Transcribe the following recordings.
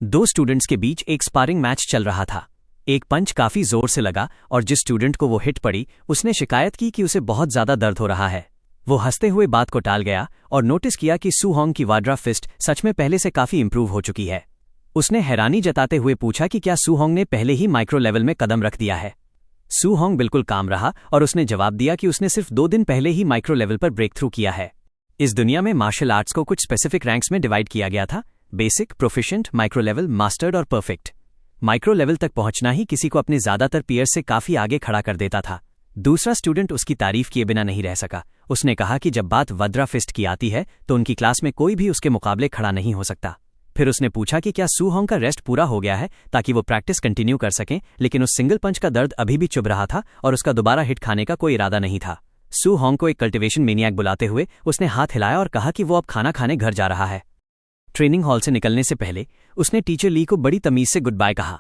दो स्टूडेंट्स के बीच एक स्पारिंग मैच चल रहा था। एक पंच काफी जोर से लगा और जिस स्टूडेंट को वो हिट पड़ी उसने शिकायत की कि उसे बहुत ज्यादा दर्द हो रहा है। वो हंसते हुए बात को टाल गया और नोटिस किया कि सू होंग की वाड्रा फिस्ट सच में पहले से काफी इंप्रूव हो चुकी है। उसने हैरानी जताते हुए पूछा कि क्या सू होंग ने पहले ही माइक्रो लेवल में कदम रख दिया है। सू होंग बिल्कुल काम रहा और उसने जवाब दिया कि उसने सिर्फ 2 दिन पहले ही माइक्रो लेवल पर ब्रेक थ्रू किया है। इस दुनिया में मार्शल आर्ट्स को कुछ स्पेसिफिक रैंक्स में डिवाइड किया गया था: basic, proficient, micro level, mastered और परफेक्ट। माइक्रो लेवल तक पहुंचना ही किसी को अपने ज्यादातर पीयर्स से काफी आगे खड़ा कर देता था। दूसरा स्टूडेंट उसकी तारीफ किए बिना नहीं रह सका। उसने कहा कि जब बात वड्रा फिस्ट की आती है तो उनकी क्लास में कोई भी उसके मुकाबले खड़ा नहीं हो सकता। फिर उसने पूछा कि क्या सू होंग का रेस्ट पूरा हो गया है ताकि वो प्रैक्टिस कंटिन्यू कर सकें, लेकिन उस सिंगल पंच का दर्द अभी भी चुभ रहा था और उसका दोबारा हिट खाने का कोई इरादा नहीं था। सू होंग को एक कल्टिवेशन मेनियाक बुलाते हुए उसने हाथ हिलाया और कहा कि वो अब खाना खाने घर जा रहा है। ट्रेनिंग हॉल से निकलने से पहले उसने टीचर ली को बड़ी तमीज से गुड बाय कहा।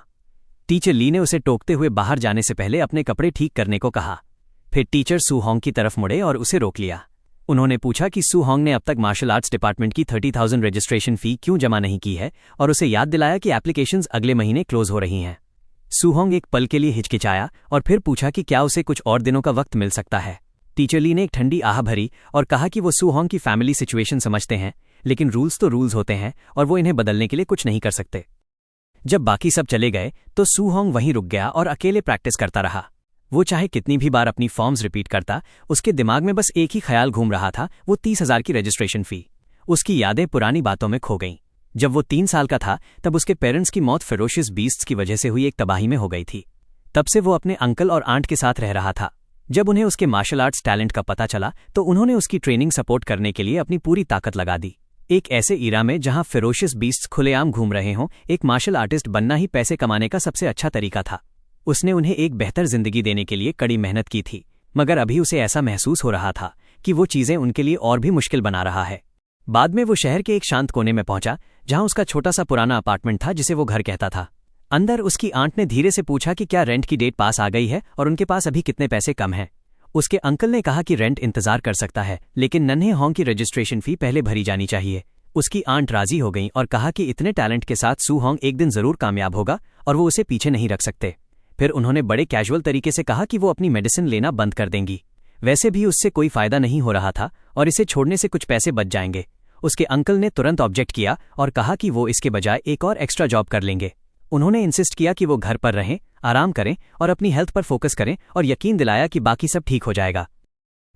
टीचर ली ने उसे टोकते हुए बाहर जाने से पहले अपने कपड़े ठीक करने को कहा। फिर टीचर सू होंग की तरफ मुड़े और उसे रोक लिया। उन्होंने पूछा कि सू होंग ने अब तक मार्शल आर्ट्स डिपार्टमेंट की 30,000 रजिस्ट्रेशन फी क्यों जमा नहीं की है और उसे याद दिलाया कि एप्लीकेशंस अगले महीने क्लोज हो रही हैं। सू होंग एक पल के लिए हिचकिचाया और फिर पूछा कि क्या उसे कुछ और दिनों का वक्त मिल सकता है। टीचर ली ने एक ठंडी आह भरी और कहा कि वो सू होंग की फैमिली सिचुएशन समझते हैं, लेकिन रूल्स तो रूल्स होते हैं और वो इन्हें बदलने के लिए कुछ नहीं कर सकते। जब बाकी सब चले गए तो सू होंग वहीं रुक गया और अकेले प्रैक्टिस करता रहा। वो चाहे कितनी भी बार अपनी फॉर्म्स रिपीट करता, उसके दिमाग में बस एक ही ख्याल घूम रहा था, वो 30,000 की रजिस्ट्रेशन फी। उसकी यादें पुरानी बातों में खो गईं। जब वो 3 साल का था तब उसके पेरेंट्स की मौत फेरोशियस बीस्ट्स की वजह से हुई एक तबाही में हो गई थी। तब से वो अपने अंकल और आंट के साथ रह रहा था। जब उन्हें उसके मार्शल आर्ट्स टैलेंट का पता चला तो उन्होंने उसकी ट्रेनिंग सपोर्ट करने के लिए अपनी पूरी ताकत लगा दी। एक ऐसे ईरा में जहां फेरोशियस बीस्ट्स खुलेआम घूम रहे हों, एक मार्शल आर्टिस्ट बनना ही पैसे कमाने का सबसे अच्छा तरीका था। उसने उन्हें एक बेहतर जिंदगी देने के लिए कड़ी मेहनत की थी, मगर अभी उसे ऐसा महसूस हो रहा था कि वो चीजें उनके लिए और भी मुश्किल बना रहा है। बाद में वो शहर के एक शांत कोने में पहुंचा जहां उसका छोटा सा पुराना अपार्टमेंट था जिसे वो घर कहता था। अंदर उसकी आंट ने धीरे से पूछा कि क्या रेंट की डेट पास आ गई है और उनके पास अभी कितने पैसे कम हैं। उसके अंकल ने कहा कि रेंट इंतजार कर सकता है, लेकिन नन्हे होंग की रजिस्ट्रेशन फी पहले भरी जानी चाहिए। उसकी आंट राजी हो गई और कहा कि इतने टैलेंट के साथ सू होंग एक दिन जरूर कामयाब होगा और वो उसे पीछे नहीं रख सकते। फिर उन्होंने बड़े कैजुअल तरीके से कहा कि वो अपनी मेडिसिन लेना बंद कर देंगी। वैसे भी उससे कोई फायदा नहीं हो रहा था और इसे छोड़ने से कुछ पैसे बच जाएंगे। उसके अंकल ने तुरंत ऑब्जेक्ट किया और कहा कि वो इसके बजाय एक और एक्स्ट्रा जॉब कर लेंगे। उन्होंने इंसिस्ट किया कि वो घर पर रहें, आराम करें और अपनी हेल्थ पर फोकस करें और यकीन दिलाया कि बाकी सब ठीक हो जाएगा।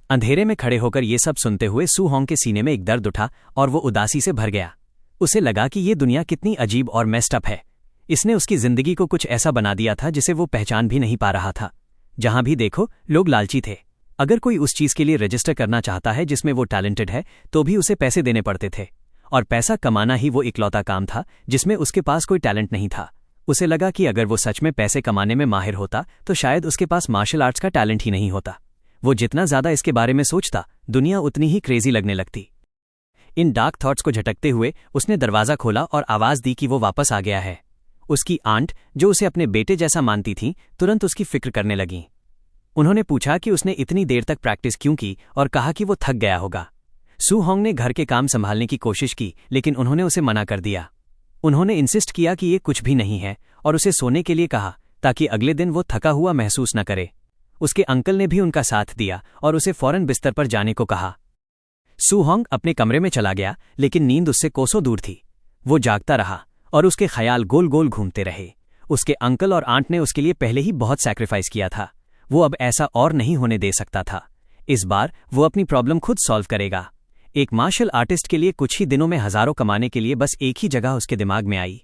अंधेरे में खड़े होकर ये सब सुनते हुए सू होंग के सीने में एक दर्द उठा और वो उदासी से भर गया। उसे लगा कि ये दुनिया कितनी अजीब और मेस्ड अप है। इसने उसकी जिंदगी को कुछ ऐसा बना दिया था जिसे वो पहचान भी नहीं पा रहा था। जहां भी देखो लोग लालची थे। अगर कोई उस चीज के लिए रजिस्टर करना चाहता है जिसमें वो टैलेंटेड है तो भी उसे पैसे देने पड़ते थे, और पैसा कमाना ही वो इकलौता काम था जिसमें उसके पास कोई टैलेंट नहीं था। उसे लगा कि अगर वो सच में पैसे कमाने में माहिर होता तो शायद उसके पास मार्शल आर्ट्स का टैलेंट ही नहीं होता। वो जितना ज्यादा इसके बारे में सोचता, दुनिया उतनी ही क्रेजी लगने लगती। इन डार्क थॉट्स को झटकते हुए उसने दरवाजा खोला और आवाज दी कि वो वापस आ गया है। उसकी आंट, जो उसे अपने बेटे जैसा मानती थी, तुरंत उसकी फिक्र करने लगीं। उन्होंने पूछा कि उसने इतनी देर तक प्रैक्टिस क्यों की और कहा कि वो थक गया होगा। सू होंग ने घर के काम संभालने की कोशिश की, लेकिन उन्होंने उसे मना कर दिया। उन्होंने इंसिस्ट किया कि ये कुछ भी नहीं है और उसे सोने के लिए कहा ताकि अगले दिन वो थका हुआ महसूस न करे। उसके अंकल ने भी उनका साथ दिया और उसे फौरन बिस्तर पर जाने को कहा। सू होंग अपने कमरे में चला गया, लेकिन नींद उससे कोसों दूर थी। वो जागता रहा और उसके ख्याल गोल गोल घूमते रहे। उसके अंकल और आंट ने उसके लिए पहले ही बहुत सैक्रिफाइस किया था। वो अब ऐसा और नहीं होने दे सकता था। इस बार वो अपनी प्रॉब्लम खुद सॉल्व करेगा। एक मार्शल आर्टिस्ट के लिए कुछ ही दिनों में हजारों कमाने के लिए बस एक ही जगह उसके दिमाग में आई।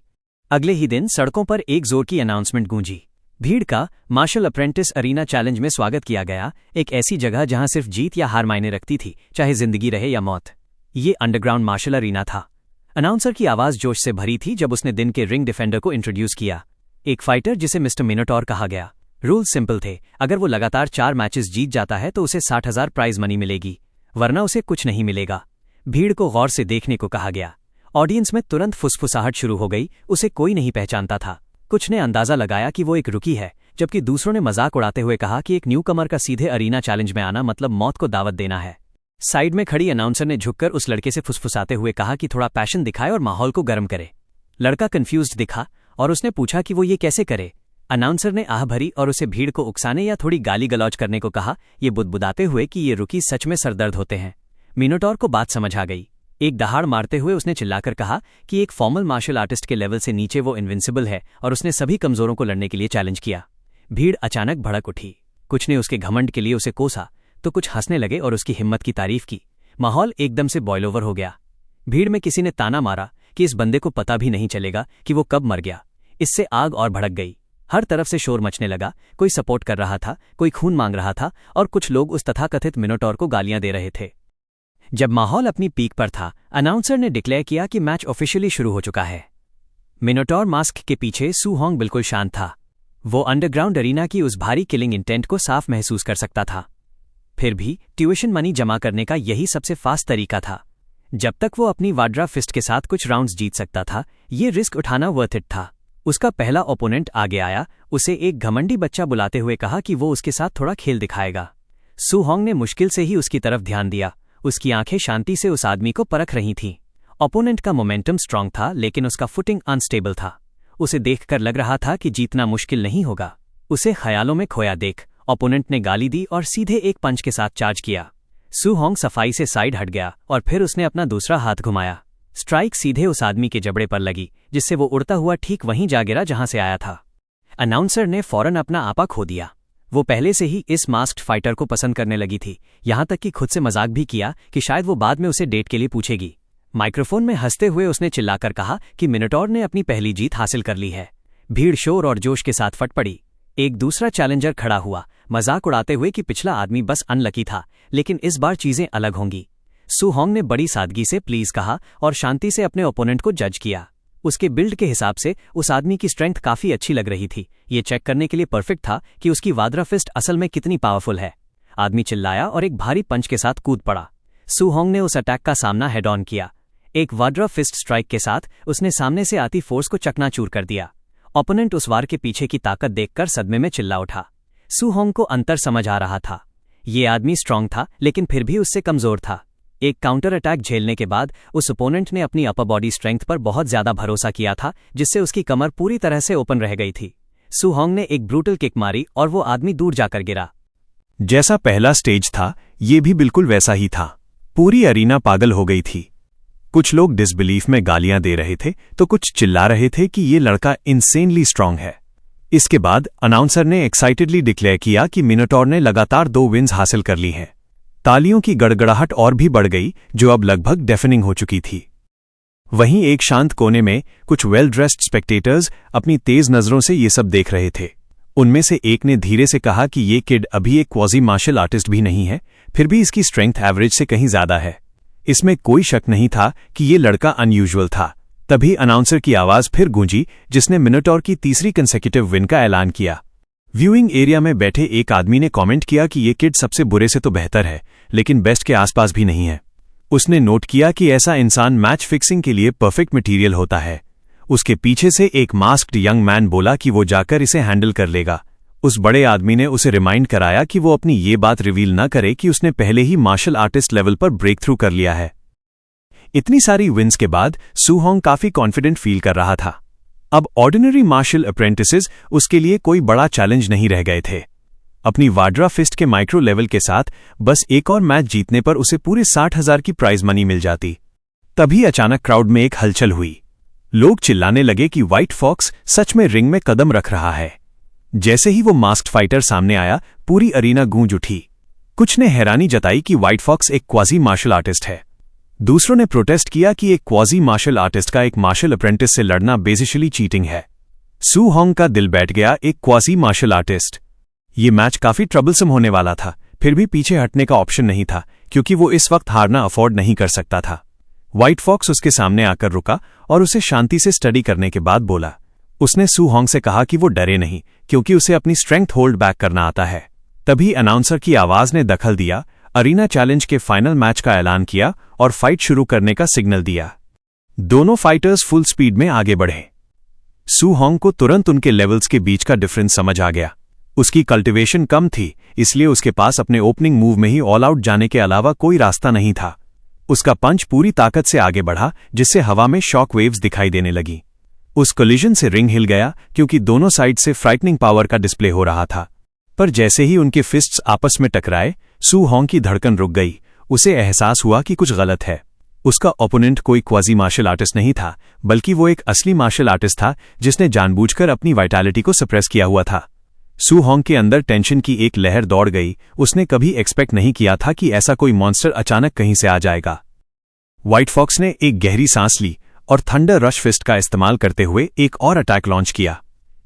अगले ही दिन सड़कों पर एक जोर की अनाउंसमेंट गूंजी। भीड़ का मार्शल अप्रेंटिस अरीना चैलेंज में स्वागत किया गया, एक ऐसी जगह जहां सिर्फ जीत या हार मायने रखती थी, चाहे जिंदगी रहे या मौत। ये अंडरग्राउंड मार्शल अरीना था। अनाउंसर की आवाज जोश से भरी थी जब उसने दिन के रिंग डिफेंडर को इंट्रोड्यूस किया, एक फाइटर जिसे मिस्टर मिनोटॉर कहा गया। रूल्स सिंपल थे, अगर वो लगातार 4 मैचेस जीत जाता है तो उसे 60,000 प्राइज मनी मिलेगी, वरना उसे कुछ नहीं मिलेगा। भीड़ को गौर से देखने को कहा गया। ऑडियंस में तुरंत फुसफुसाहट शुरू हो गई। उसे कोई नहीं पहचानता था। कुछ ने अंदाजा लगाया कि वो एक रुकी है, जबकि दूसरों ने मजाक उड़ाते हुए कहा कि एक न्यूकमर का सीधे अरीना चैलेंज में आना मतलब मौत को दावत देना है। साइड में खड़ी अनाउंसर ने झुककर उस लड़के से फुसफुसाते हुए कहा कि थोड़ा पैशन दिखाए और माहौल को गर्म करे। लड़का कंफ्यूज्ड दिखा और उसने पूछा कि वो ये कैसे करे। अनाउंसर ने आह भरी और उसे भीड़ को उकसाने या थोड़ी गाली गलौज करने को कहा, ये बुदबुदाते हुए कि ये रुकी सच में सरदर्द होते हैं। मिनोटॉर को बात समझ आ गई। एक दहाड़ मारते हुए उसने चिल्लाकर कहा कि एक फॉर्मल मार्शल आर्टिस्ट के लेवल से नीचे वो इनविंसिबल है और उसने सभी कमजोरों को लड़ने के लिए चैलेंज किया। भीड़ अचानक भड़क उठी। कुछ ने उसके घमंड के लिए उसे कोसा तो कुछ हंसने लगे और उसकी हिम्मत की तारीफ की। माहौल एकदम से बॉयल ओवर हो गया। भीड़ में किसी ने ताना मारा कि इस बंदे को पता भी नहीं चलेगा कि वो कब मर गया। इससे आग और भड़क गई। हर तरफ से शोर मचने लगा। कोई सपोर्ट कर रहा था, कोई खून मांग रहा था और कुछ लोग उस तथाकथित मिनोटॉर को गालियां दे रहे थे। जब माहौल अपनी पीक पर था, अनाउंसर ने डिक्लेयर किया कि मैच ऑफिशियली शुरू हो चुका है। मिनोटॉर मास्क के पीछे सू होंग बिल्कुल शांत था। वो अंडरग्राउंड अरीना की उस भारी किलिंग इंटेंट को साफ महसूस कर सकता था। फिर भी ट्यूशन मनी जमा करने का यही सबसे फास्ट तरीका था। जब तक वो अपनी वाड्रा फिस्ट के साथ कुछ राउंड्स जीत सकता था, ये रिस्क उठाना वर्थ इट था। उसका पहला ओपोनेंट आगे आया। उसे एक घमंडी बच्चा बुलाते हुए कहा कि वो उसके साथ थोड़ा खेल दिखाएगा। सू होंग ने मुश्किल से ही उसकी तरफ ध्यान दिया। उसकी आंखें शांति से उस आदमी को परख रही थीं। ओपोनेंट का मोमेंटम स्ट्रांग था, लेकिन उसका फुटिंग अनस्टेबल था। उसे देखकर लग रहा था कि जीतना मुश्किल नहीं होगा। उसे ख्यालों में खोया देख ओपोनेंट ने गाली दी और सीधे एक पंच के साथ चार्ज किया। सू होंग सफाई से साइड हट गया और फिर उसने अपना दूसरा हाथ घुमाया। स्ट्राइक सीधे उस आदमी के जबड़े पर लगी, जिससे वो उड़ता हुआ ठीक वहीं जा गिरा जहां से आया था। अनाउंसर ने फौरन अपना आपा खो दिया। वो पहले से ही इस मास्क्ड फाइटर को पसंद करने लगी थी, यहां तक कि खुद से मजाक भी किया कि शायद वो बाद में उसे डेट के लिए पूछेगी। माइक्रोफोन में हंसते हुए उसने चिल्लाकर कहा कि मिनोटॉर ने अपनी पहली जीत हासिल कर ली है। भीड़ शोर और जोश के साथ फट पड़ी। एक दूसरा चैलेंजर खड़ा हुआ, मजाक उड़ाते हुए कि पिछला आदमी बस अनलकी था, लेकिन इस बार चीजें अलग होंगी। सू होंग ने बड़ी सादगी से प्लीज कहा और शांति से अपने ओपोनेंट को जज किया। उसके बिल्ड के हिसाब से उस आदमी की स्ट्रेंथ काफी अच्छी लग रही थी। ये चेक करने के लिए परफेक्ट था कि उसकी वाड्रा फिस्ट असल में कितनी पावरफुल है। आदमी चिल्लाया और एक भारी पंच के साथ कूद पड़ा। सू होंग ने उस अटैक का सामना हेड ऑन किया। एक वाड्रा फिस्ट स्ट्राइक के साथ उसने सामने से आती फोर्स को चकनाचूर कर दिया। ओपोनेंट उस वार के पीछे की ताकत देखकर सदमे में चिल्ला उठा। सू होंग को अंतर समझ आ रहा था। ये आदमी स्ट्रांग था, लेकिन फिर भी उससे कमजोर था। एक काउंटर अटैक झेलने के बाद उस ओपोनेंट ने अपनी अपर बॉडी स्ट्रेंथ पर बहुत ज्यादा भरोसा किया था, जिससे उसकी कमर पूरी तरह से ओपन रह गई थी। सू होंग ने एक ब्रूटल किक मारी और वो आदमी दूर जाकर गिरा। जैसा पहला स्टेज था, ये भी बिल्कुल वैसा ही था। पूरी अरीना पागल हो गई थी। कुछ लोग डिसबिलीफ में गालियां दे रहे थे तो कुछ चिल्ला रहे थे कि ये लड़का इंसेनली स्ट्रांग है। इसके बाद अनाउंसर ने एक्साइटेडली डिक्लेयर किया कि मिनोटॉर ने लगातार 2 विन्स हासिल कर ली हैं। तालियों की गड़गड़ाहट और भी बढ़ गई, जो अब लगभग डेफनिंग हो चुकी थी। वहीं एक शांत कोने में कुछ वेल ड्रेस्ड स्पेक्टेटर्स अपनी तेज नजरों से ये सब देख रहे थे। उनमें से एक ने धीरे से कहा कि ये किड अभी एक क्वाजी मार्शल आर्टिस्ट भी नहीं है, फिर भी इसकी स्ट्रेंथ एवरेज से कहीं ज्यादा है। इसमें कोई शक नहीं था कि ये लड़का अनयूजुअल था। तभी अनाउंसर की आवाज फिर गूंजी, जिसने मिनोटॉर की तीसरी कंसेक्यूटिव विन का ऐलान किया। व्यूइंग एरिया में बैठे एक आदमी ने कमेंट किया कि ये किड सबसे बुरे से तो बेहतर है, लेकिन बेस्ट के आसपास भी नहीं है। उसने नोट किया कि ऐसा इंसान मैच फिक्सिंग के लिए परफेक्ट मटेरियल होता है। उसके पीछे से एक मास्क्ड यंग मैन बोला कि वो जाकर इसे हैंडल कर लेगा। उस बड़े आदमी ने उसे रिमाइंड कराया कि वो अपनी ये बात रिवील न करे कि उसने पहले ही मार्शल आर्टिस्ट लेवल पर ब्रेक थ्रू कर लिया है। इतनी सारी विन्स के बाद सू होंग काफी कॉन्फिडेंट फील कर रहा था। अब ऑर्डिनरी मार्शल अप्रेंटिसेस उसके लिए कोई बड़ा चैलेंज नहीं रह गए थे। अपनी वाड्रा फिस्ट के माइक्रो लेवल के साथ बस एक और मैच जीतने पर उसे पूरे 60,000 की प्राइज मनी मिल जाती। तभी अचानक क्राउड में एक हलचल हुई। लोग चिल्लाने लगे कि व्हाइट फॉक्स सच में रिंग में कदम रख रहा है। जैसे ही वो मास्क्ड फाइटर सामने आया, पूरी अरीना गूंज उठी। कुछ ने हैरानी जताई कि व्हाइट फॉक्स एक क्वाजी मार्शल आर्टिस्ट है। दूसरों ने प्रोटेस्ट किया कि एक क्वाजी मार्शल आर्टिस्ट का एक मार्शल अप्रेंटिस से लड़ना बेसिकली चीटिंग है। सू होंग का दिल बैठ गया, एक क्वाजी मार्शल आर्टिस्ट। ये मैच काफी ट्रबलसम होने वाला था, फिर भी पीछे हटने का ऑप्शन नहीं था, क्योंकि वो इस वक्त हारना अफोर्ड नहीं कर सकता था। व्हाइट फॉक्स उसके सामने आकर रुका और उसे शांति से स्टडी करने के बाद बोला। उसने सू होंग से कहा कि वो डरे नहीं, क्योंकि उसे अपनी स्ट्रेंथ होल्ड बैक करना आता है। तभी अनाउंसर की आवाज ने दखल दिया, अरीना चैलेंज के फाइनल मैच का ऐलान किया और फाइट शुरू करने का सिग्नल दिया। दोनों फाइटर्स फुल स्पीड में आगे बढ़े। सू होंग को तुरंत उनके लेवल्स के बीच का डिफरेंस समझ आ गया। उसकी कल्टिवेशन कम थी, इसलिए उसके पास अपने ओपनिंग मूव में ही ऑल आउट जाने के अलावा कोई रास्ता नहीं था। उसका पंच पूरी ताकत से आगे बढ़ा, जिससे हवा में शॉक वेव्स दिखाई देने लगी। उस कोलिजन से रिंग हिल गया क्योंकि दोनों साइड से फ्राइटनिंग पावर का डिस्प्ले हो रहा था। पर जैसे ही उनके फिस्ट्स आपस में टकराए, सू होंग की धड़कन रुक गई। उसे एहसास हुआ कि कुछ गलत है। उसका ओपोनेंट कोई क्वाजी मार्शल आर्टिस्ट नहीं था, बल्कि वो एक असली मार्शल आर्टिस्ट था जिसने जानबूझकर अपनी वाइटैलिटी को सप्रेस किया हुआ था। सू होंग के अंदर टेंशन की एक लहर दौड़ गई। उसने कभी एक्सपेक्ट नहीं किया था कि ऐसा कोई मॉन्स्टर अचानक कहीं से आ जाएगा। व्हाइट फॉक्स ने एक गहरी सांस ली और थंडर रश फिस्ट का इस्तेमाल करते हुए एक और अटैक लॉन्च किया।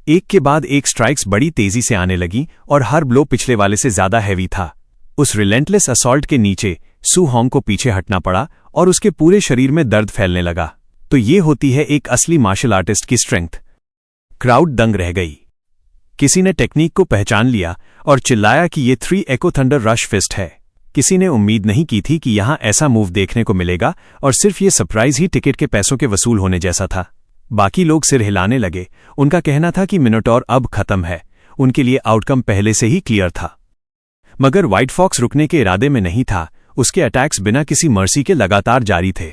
एक के बाद एक स्ट्राइक्स बड़ी तेजी से आने लगी और हर ब्लो पिछले वाले से ज्यादा हैवी था। उस रिलेंटलेस असॉल्ट के नीचे सू होंग को पीछे हटना पड़ा और उसके पूरे शरीर में दर्द फैलने लगा। तो ये होती है एक असली मार्शल आर्टिस्ट की स्ट्रेंथ। क्राउड दंग रह गई। किसी ने टेक्निक को पहचान लिया और चिल्लाया कि ये 3 एको थंडर रश फिस्ट है। किसी ने उम्मीद नहीं की थी कि यहां ऐसा मूव देखने को मिलेगा और सिर्फ ये सरप्राइज ही टिकट के पैसों के वसूल होने जैसा था। बाकी लोग सिर हिलाने लगे। उनका कहना था कि मिनोटॉर अब खत्म है। उनके लिए आउटकम पहले से ही क्लियर था। मगर व्हाइट फॉक्स रुकने के इरादे में नहीं था। उसके अटैक्स बिना किसी मर्सी के लगातार जारी थे।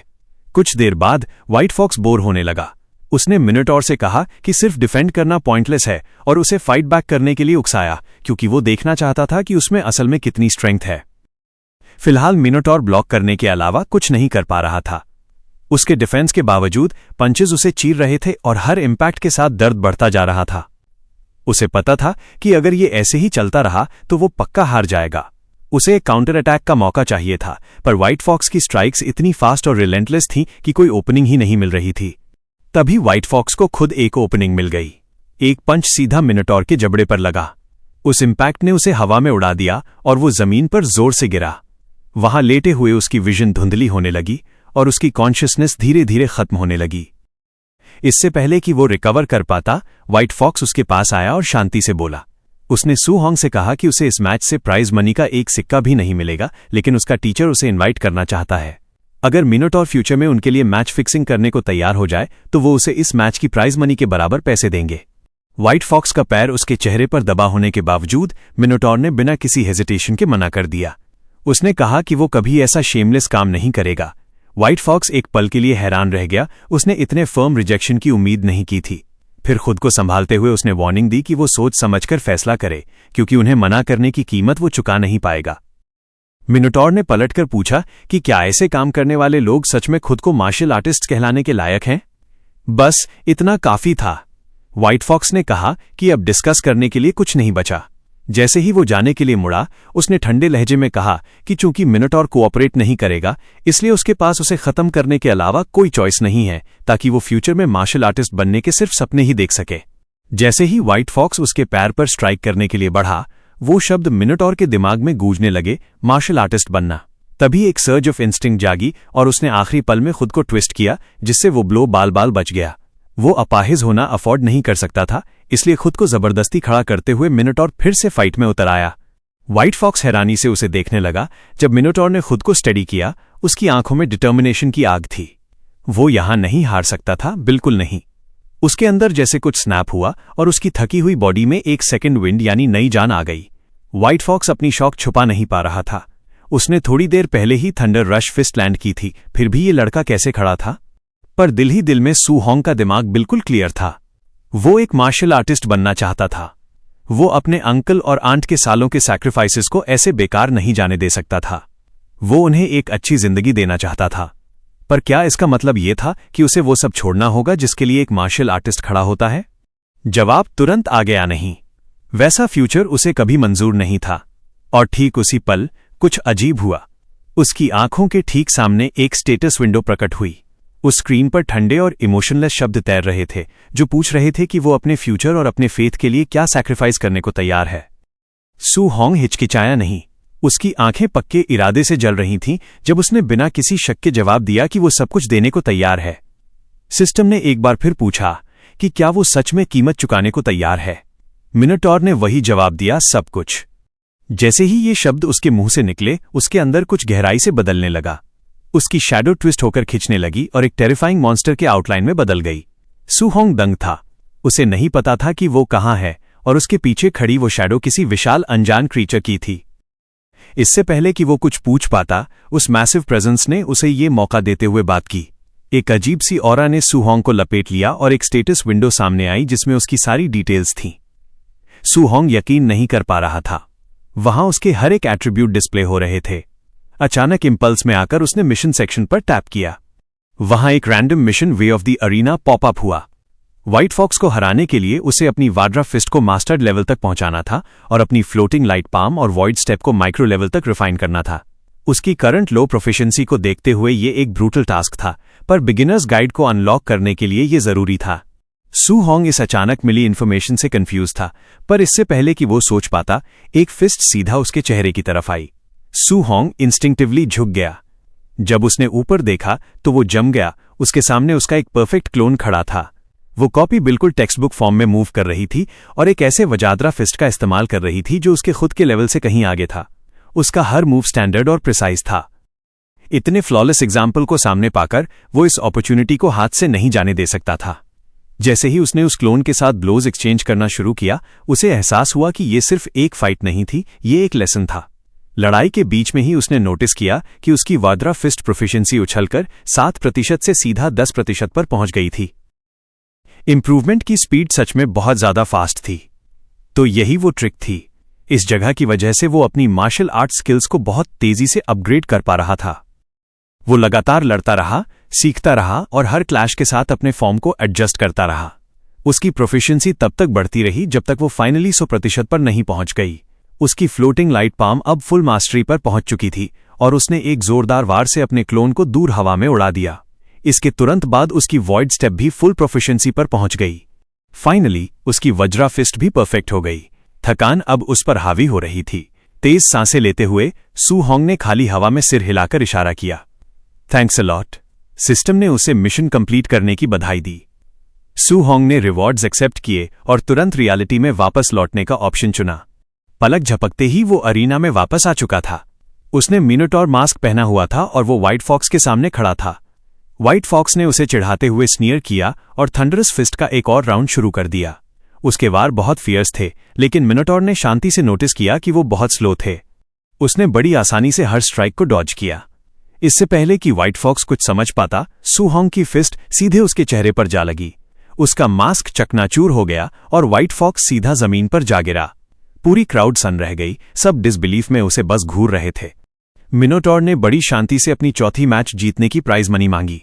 कुछ देर बाद व्हाइट फॉक्स बोर होने लगा। उसने मिनोटॉर से कहा कि सिर्फ डिफेंड करना पॉइंटलेस है और उसे फाइट बैक करने के लिए उकसाया, क्योंकि वो देखना चाहता था कि उसमें असल में कितनी स्ट्रेंथ है। फिलहाल मिनोटॉर ब्लॉक करने के अलावा कुछ नहीं कर पा रहा था। उसके डिफेंस के बावजूद पंचेज उसे चीर रहे थे और हर इंपैक्ट के साथ दर्द बढ़ता जा रहा था। उसे पता था कि अगर ये ऐसे ही चलता रहा तो वो पक्का हार जाएगा। उसे एक काउंटर अटैक का मौका चाहिए था, पर व्हाइट फॉक्स की स्ट्राइक्स इतनी फास्ट और रिलेंटलेस थीं कि कोई ओपनिंग ही नहीं मिल रही थी। तभी व्हाइट फॉक्स को खुद एक ओपनिंग मिल गई। एक पंच सीधा मिनोटॉर के जबड़े पर लगा। उस इंपैक्ट ने उसे हवा में उड़ा दिया और वो जमीन पर जोर से गिरा। वहां लेटे हुए उसकी विजन धुंधली होने लगी और उसकी कॉन्शियसनेस धीरे धीरे खत्म होने लगी। इससे पहले कि वो रिकवर कर पाता, व्हाइट फॉक्स उसके पास आया और शांति से बोला। उसने सू होंग से कहा कि उसे इस मैच से प्राइज मनी का एक सिक्का भी नहीं मिलेगा, लेकिन उसका टीचर उसे इनवाइट करना चाहता है। अगर मिनोटॉर फ्यूचर में उनके लिए मैच फिक्सिंग करने को तैयार हो जाए तो वो उसे इस मैच की प्राइज मनी के बराबर पैसे देंगे। व्हाइट फॉक्स का पैर उसके चेहरे पर दबा होने के बावजूद मिनोटॉर ने बिना किसी हेजिटेशन के मना कर दिया। उसने कहा कि वो कभी ऐसा शेमलेस काम नहीं करेगा। व्हाइट फॉक्स एक पल के लिए हैरान रह गया। उसने इतने फर्म रिजेक्शन की उम्मीद नहीं की थी। फिर खुद को संभालते हुए उसने वार्निंग दी कि वो सोच समझकर फैसला करे, क्योंकि उन्हें मना करने की कीमत वो चुका नहीं पाएगा। मिनोटॉर ने पलटकर पूछा कि क्या ऐसे काम करने वाले लोग सच में खुद को मार्शल आर्टिस्ट कहलाने के लायक हैं? बस इतना काफी था। व्हाइट फॉक्स ने कहा कि अब डिस्कस करने के लिए कुछ नहीं बचा। जैसे ही वो जाने के लिए मुड़ा, उसने ठंडे लहजे में कहा कि चूंकि मिनोटॉर कोऑपरेट नहीं करेगा, इसलिए उसके पास उसे खत्म करने के अलावा कोई चॉइस नहीं है, ताकि वो फ्यूचर में मार्शल आर्टिस्ट बनने के सिर्फ सपने ही देख सके। जैसे ही व्हाइट फॉक्स उसके पैर पर स्ट्राइक करने के लिए बढ़ा, वो शब्द मिनोटॉर के दिमाग में गूंजने लगे, मार्शल आर्टिस्ट बनना। तभी एक सर्ज ऑफ इंस्टिंक्ट जागी और उसने आखिरी पल में खुद को ट्विस्ट किया, जिससे वो ब्लो बाल बाल बच गया। वो अपाहिज होना अफोर्ड नहीं कर सकता था, इसलिए खुद को जबरदस्ती खड़ा करते हुए मिनोटॉर फिर से फाइट में उतर आया। व्हाइट फॉक्स हैरानी से उसे देखने लगा। जब मिनोटॉर ने खुद को स्टडी किया, उसकी आंखों में डिटर्मिनेशन की आग थी। वो यहां नहीं हार सकता था, बिल्कुल नहीं। उसके अंदर जैसे कुछ स्नैप हुआ और उसकी थकी हुई बॉडी में एक सेकंड विंड यानी नई जान आ गई। व्हाइट फॉक्स अपनी शौक छुपा नहीं पा रहा था। उसने थोड़ी देर पहले ही थंडर रश फिस्ट लैंड की थी, फिर भी ये लड़का कैसे खड़ा था? पर दिल ही दिल में सू होंग का दिमाग बिल्कुल क्लियर था। वो एक मार्शल आर्टिस्ट बनना चाहता था। वो अपने अंकल और आंट के सालों के सैक्रिफाइसेस को ऐसे बेकार नहीं जाने दे सकता था। वो उन्हें एक अच्छी जिंदगी देना चाहता था। पर क्या इसका मतलब ये था कि उसे वो सब छोड़ना होगा जिसके लिए एक मार्शल आर्टिस्ट खड़ा होता है? जवाब तुरंत आ गया नहीं। वैसा फ्यूचर उसे कभी मंजूर नहीं था। और ठीक उसी पल कुछ अजीब हुआ। उसकी आंखों के ठीक सामने एक स्टेटस विंडो प्रकट हुई। उस स्क्रीन पर ठंडे और इमोशनलेस शब्द तैर रहे थे, जो पूछ रहे थे कि वो अपने फ्यूचर और अपने फेथ के लिए क्या सैक्रिफाइस करने को तैयार है। सू होंग हिचकिचाया नहीं। उसकी आंखें पक्के इरादे से जल रही थीं जब उसने बिना किसी शक के जवाब दिया कि वो सब कुछ देने को तैयार है। सिस्टम ने एक बार फिर पूछा कि क्या वो सच में कीमत चुकाने को तैयार है। मिनोटॉर ने वही जवाब दिया, सब कुछ। जैसे ही ये शब्द उसके मुंह से निकले, उसके अंदर कुछ गहराई से बदलने लगा। उसकी शैडो ट्विस्ट होकर खिंचने लगी और एक टेरिफाइंग मॉन्स्टर के आउटलाइन में बदल गई। सू होंग दंग था। उसे नहीं पता था कि वो कहां है और उसके पीछे खड़ी वो शैडो किसी विशाल अनजान क्रीचर की थी। इससे पहले कि वो कुछ पूछ पाता, उस मैसिव प्रेजेंस ने उसे ये मौका देते हुए बात की। एक अजीब सी ऑरा ने सू होंग को लपेट लिया और एक स्टेटस विंडो सामने आई जिसमें उसकी सारी डिटेल्स थीं। सू होंग यकीन नहीं कर पा रहा था। वहां उसके हर एक एट्रीब्यूट डिस्प्ले हो रहे थे। अचानक इंपल्स में आकर उसने मिशन सेक्शन पर टैप किया। वहां एक random mission way of the arena popup हुआ। व्हाइट फॉक्स को हराने के लिए उसे अपनी वाड्रा फिस्ट को मास्टर्ड लेवल तक पहुंचाना था और अपनी फ्लोटिंग लाइट पाम और वॉइड स्टेप को माइक्रो लेवल तक रिफाइन करना था। उसकी करंट लो प्रोफिशिएंसी को देखते हुए ये एक ब्रूटल टास्क था, पर बिगिनर्स गाइड को अनलॉक करने के लिए ये जरूरी था। सू होंग इस अचानक मिली इन्फॉर्मेशन से कंफ्यूज था, पर इससे पहले कि वो सोच पाता, एक फिस्ट सीधा उसके चेहरे की तरफ आई। सू होंग इंस्टिंक्टिवली झुक गया। जब उसने ऊपर देखा तो वो जम गया। उसके सामने उसका एक परफेक्ट क्लोन खड़ा था। वो कॉपी बिल्कुल टेक्स्ट बुक फॉर्म में मूव कर रही थी और एक ऐसे वजादरा फिस्ट का इस्तेमाल कर रही थी जो उसके खुद के लेवल से कहीं आगे था। उसका हर मूव स्टैंडर्ड और प्रिसाइज था। इतने फ्लॉलेस एग्जाम्पल को सामने पाकर वो इस अपॉर्चुनिटी को हाथ से नहीं जाने दे सकता था। जैसे ही उसने उस क्लोन के साथ ब्लोज एक्सचेंज करना शुरू किया, उसे एहसास हुआ कि ये सिर्फ एक फाइट नहीं थी, ये एक लेसन था। लड़ाई के बीच में ही उसने नोटिस किया कि उसकी वाड्रा फिस्ट प्रोफिशिएंसी उछलकर 7% से सीधा 10% पर पहुंच गई थी। इंप्रूवमेंट की स्पीड सच में बहुत ज्यादा फास्ट थी। तो यही वो ट्रिक थी। इस जगह की वजह से वो अपनी मार्शल आर्ट स्किल्स को बहुत तेजी से अपग्रेड कर पा रहा था। वो लगातार लड़ता रहा, सीखता रहा और हर क्लैश के साथ अपने फॉर्म को एडजस्ट करता रहा। उसकी प्रोफिशिएंसी तब तक बढ़ती रही जब तक वो फाइनली 100% पर नहीं पहुंच गई। उसकी फ्लोटिंग लाइट पाम अब फुल मास्टरी पर पहुंच चुकी थी और उसने एक जोरदार वार से अपने क्लोन को दूर हवा में उड़ा दिया। इसके तुरंत बाद उसकी वॉइड स्टेप भी फुल प्रोफिशिएंसी पर पहुंच गई। फाइनली उसकी वज्रा फिस्ट भी परफेक्ट हो गई। थकान अब उस पर हावी हो रही थी। तेज सांसें लेते हुए सू होंग ने खाली हवा में सिर हिलाकर इशारा किया। Thanks a lot. सिस्टम ने उसे मिशन कंप्लीट करने की बधाई दी। सू होंग ने रिवॉर्ड्स एक्सेप्ट किए और तुरंत रियलिटी में वापस लौटने का ऑप्शन चुना। पलक झपकते ही वो अरीना में वापस आ चुका था। उसने मिनोटॉर मास्क पहना हुआ था और वो व्हाइट फॉक्स के सामने खड़ा था। व्हाइट फॉक्स ने उसे चिढ़ाते हुए स्नीयर किया और थंडरस फिस्ट का एक और राउंड शुरू कर दिया। उसके वार बहुत फियर्स थे, लेकिन मिनोटॉर ने शांति से नोटिस किया कि वो बहुत स्लो थे। उसने बड़ी आसानी से हर स्ट्राइक को डॉज किया। इससे पहले कि व्हाइट फॉक्स कुछ समझ पाता, सू होंग की फिस्ट सीधे उसके चेहरे पर जा लगी। उसका मास्क चकनाचूर हो गया और व्हाइट फॉक्स सीधा जमीन पर जा गिरा। पूरी क्राउड सन रह गई। सब डिसबिलीफ में उसे बस घूर रहे थे। मिनोटॉर ने बड़ी शांति से अपनी चौथी मैच जीतने की प्राइज मनी मांगी।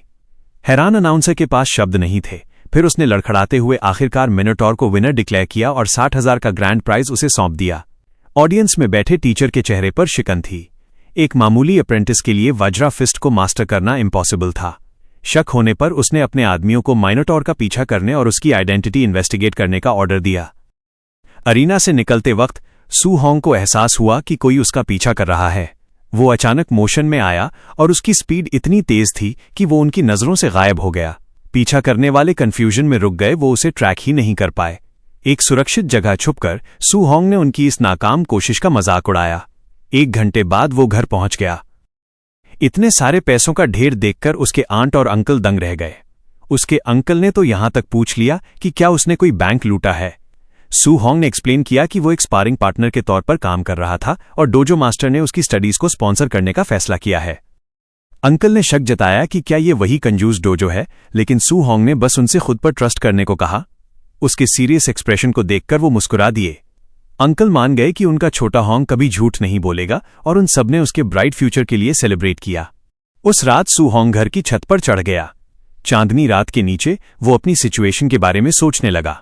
हैरान अनाउंसर के पास शब्द नहीं थे। फिर उसने लड़खड़ाते हुए आखिरकार मिनोटॉर को विनर डिक्लेयर किया और 60,000 का ग्रैंड प्राइज उसे सौंप दिया। ऑडियंस में बैठे टीचर के चेहरे पर शिकन थी। एक मामूली अप्रेंटिस के लिए वज्रा फिस्ट को मास्टर करना इम्पॉसिबल था। शक होने पर उसने अपने आदमियों को मिनोटॉर का पीछा करने और उसकी आइडेंटिटी इन्वेस्टिगेट करने का ऑर्डर दिया। अरीना से निकलते वक्त सू होंग को एहसास हुआ कि कोई उसका पीछा कर रहा है। वो अचानक मोशन में आया और उसकी स्पीड इतनी तेज थी कि वो उनकी नजरों से गायब हो गया। पीछा करने वाले कंफ्यूजन में रुक गए। वो उसे ट्रैक ही नहीं कर पाए। एक सुरक्षित जगह छुपकर सू होंग ने उनकी इस नाकाम कोशिश का मजाक उड़ाया। 1 घंटे बाद वो घर पहुंच गया। इतने सारे पैसों का ढेर देखकर उसके आंट और अंकल दंग रह गए। उसके अंकल ने तो यहां तक पूछ लिया कि क्या उसने कोई बैंक लूटा है। सू होंग ने एक्सप्लेन किया कि वो एक स्पारिंग पार्टनर के तौर पर काम कर रहा था और डोजो मास्टर ने उसकी स्टडीज को स्पॉन्सर करने का फैसला किया है। अंकल ने शक जताया कि क्या ये वही कंजूस डोजो है, लेकिन सू होंग ने बस उनसे खुद पर ट्रस्ट करने को कहा। उसके सीरियस एक्सप्रेशन को देखकर वो मुस्कुरा दिए। अंकल मान गए कि उनका छोटा होंग कभी झूठ नहीं बोलेगा और उन सबने उसके ब्राइट फ्यूचर के लिए सेलिब्रेट किया। उस रात सू होंग घर की छत पर चढ़ गया। चांदनी रात के नीचे वो अपनी सिचुएशन के बारे में सोचने लगा।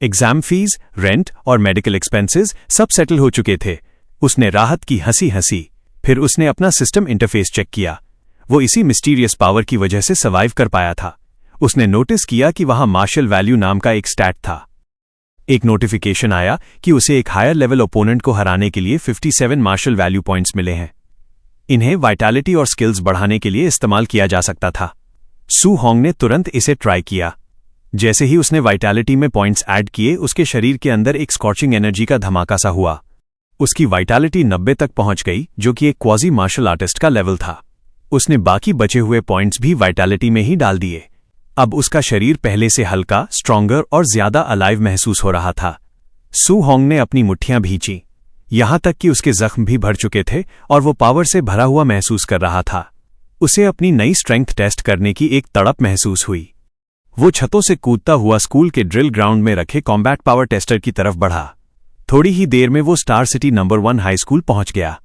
एग्जाम फीस, रेंट और मेडिकल एक्सपेंसेस सब सेटल हो चुके थे। उसने राहत की हंसी हंसी। फिर उसने अपना सिस्टम इंटरफेस चेक किया। वो इसी मिस्टीरियस पावर की वजह से सर्वाइव कर पाया था। उसने नोटिस किया कि वहां मार्शल वैल्यू नाम का एक स्टैट था। एक नोटिफिकेशन आया कि उसे एक हायर लेवल ओपोनेंट को हराने के लिए 57 मार्शल वैल्यू पॉइंट्स मिले हैं। इन्हें वाइटैलिटी और स्किल्स बढ़ाने के लिए इस्तेमाल किया जा सकता था। सू होंग ने तुरंत इसे ट्राई किया। जैसे ही उसने वाइटैलिटी में पॉइंट्स ऐड किए, उसके शरीर के अंदर एक स्कॉचिंग एनर्जी का धमाका सा हुआ। उसकी वाइटैलिटी 90 तक पहुंच गई, जो कि एक क्वाजी मार्शल आर्टिस्ट का लेवल था। उसने बाकी बचे हुए पॉइंट्स भी वाइटैलिटी में ही डाल दिए। अब उसका शरीर पहले से हल्का, स्ट्रॉन्गर और ज्यादा अलाइव महसूस हो रहा था। सू होंग ने अपनी मुट्ठियां भींची, यहां तक कि उसके जख्म भी भर चुके थे और वो पावर से भरा हुआ महसूस कर रहा था। उसे अपनी नई स्ट्रेंथ टेस्ट करने की एक तड़प महसूस हुई। वो छतों से कूदता हुआ स्कूल के ड्रिल ग्राउंड में रखे कॉम्बैट पावर टेस्टर की तरफ बढ़ा। थोड़ी ही देर में वो star city number 1 high school पहुंच गया।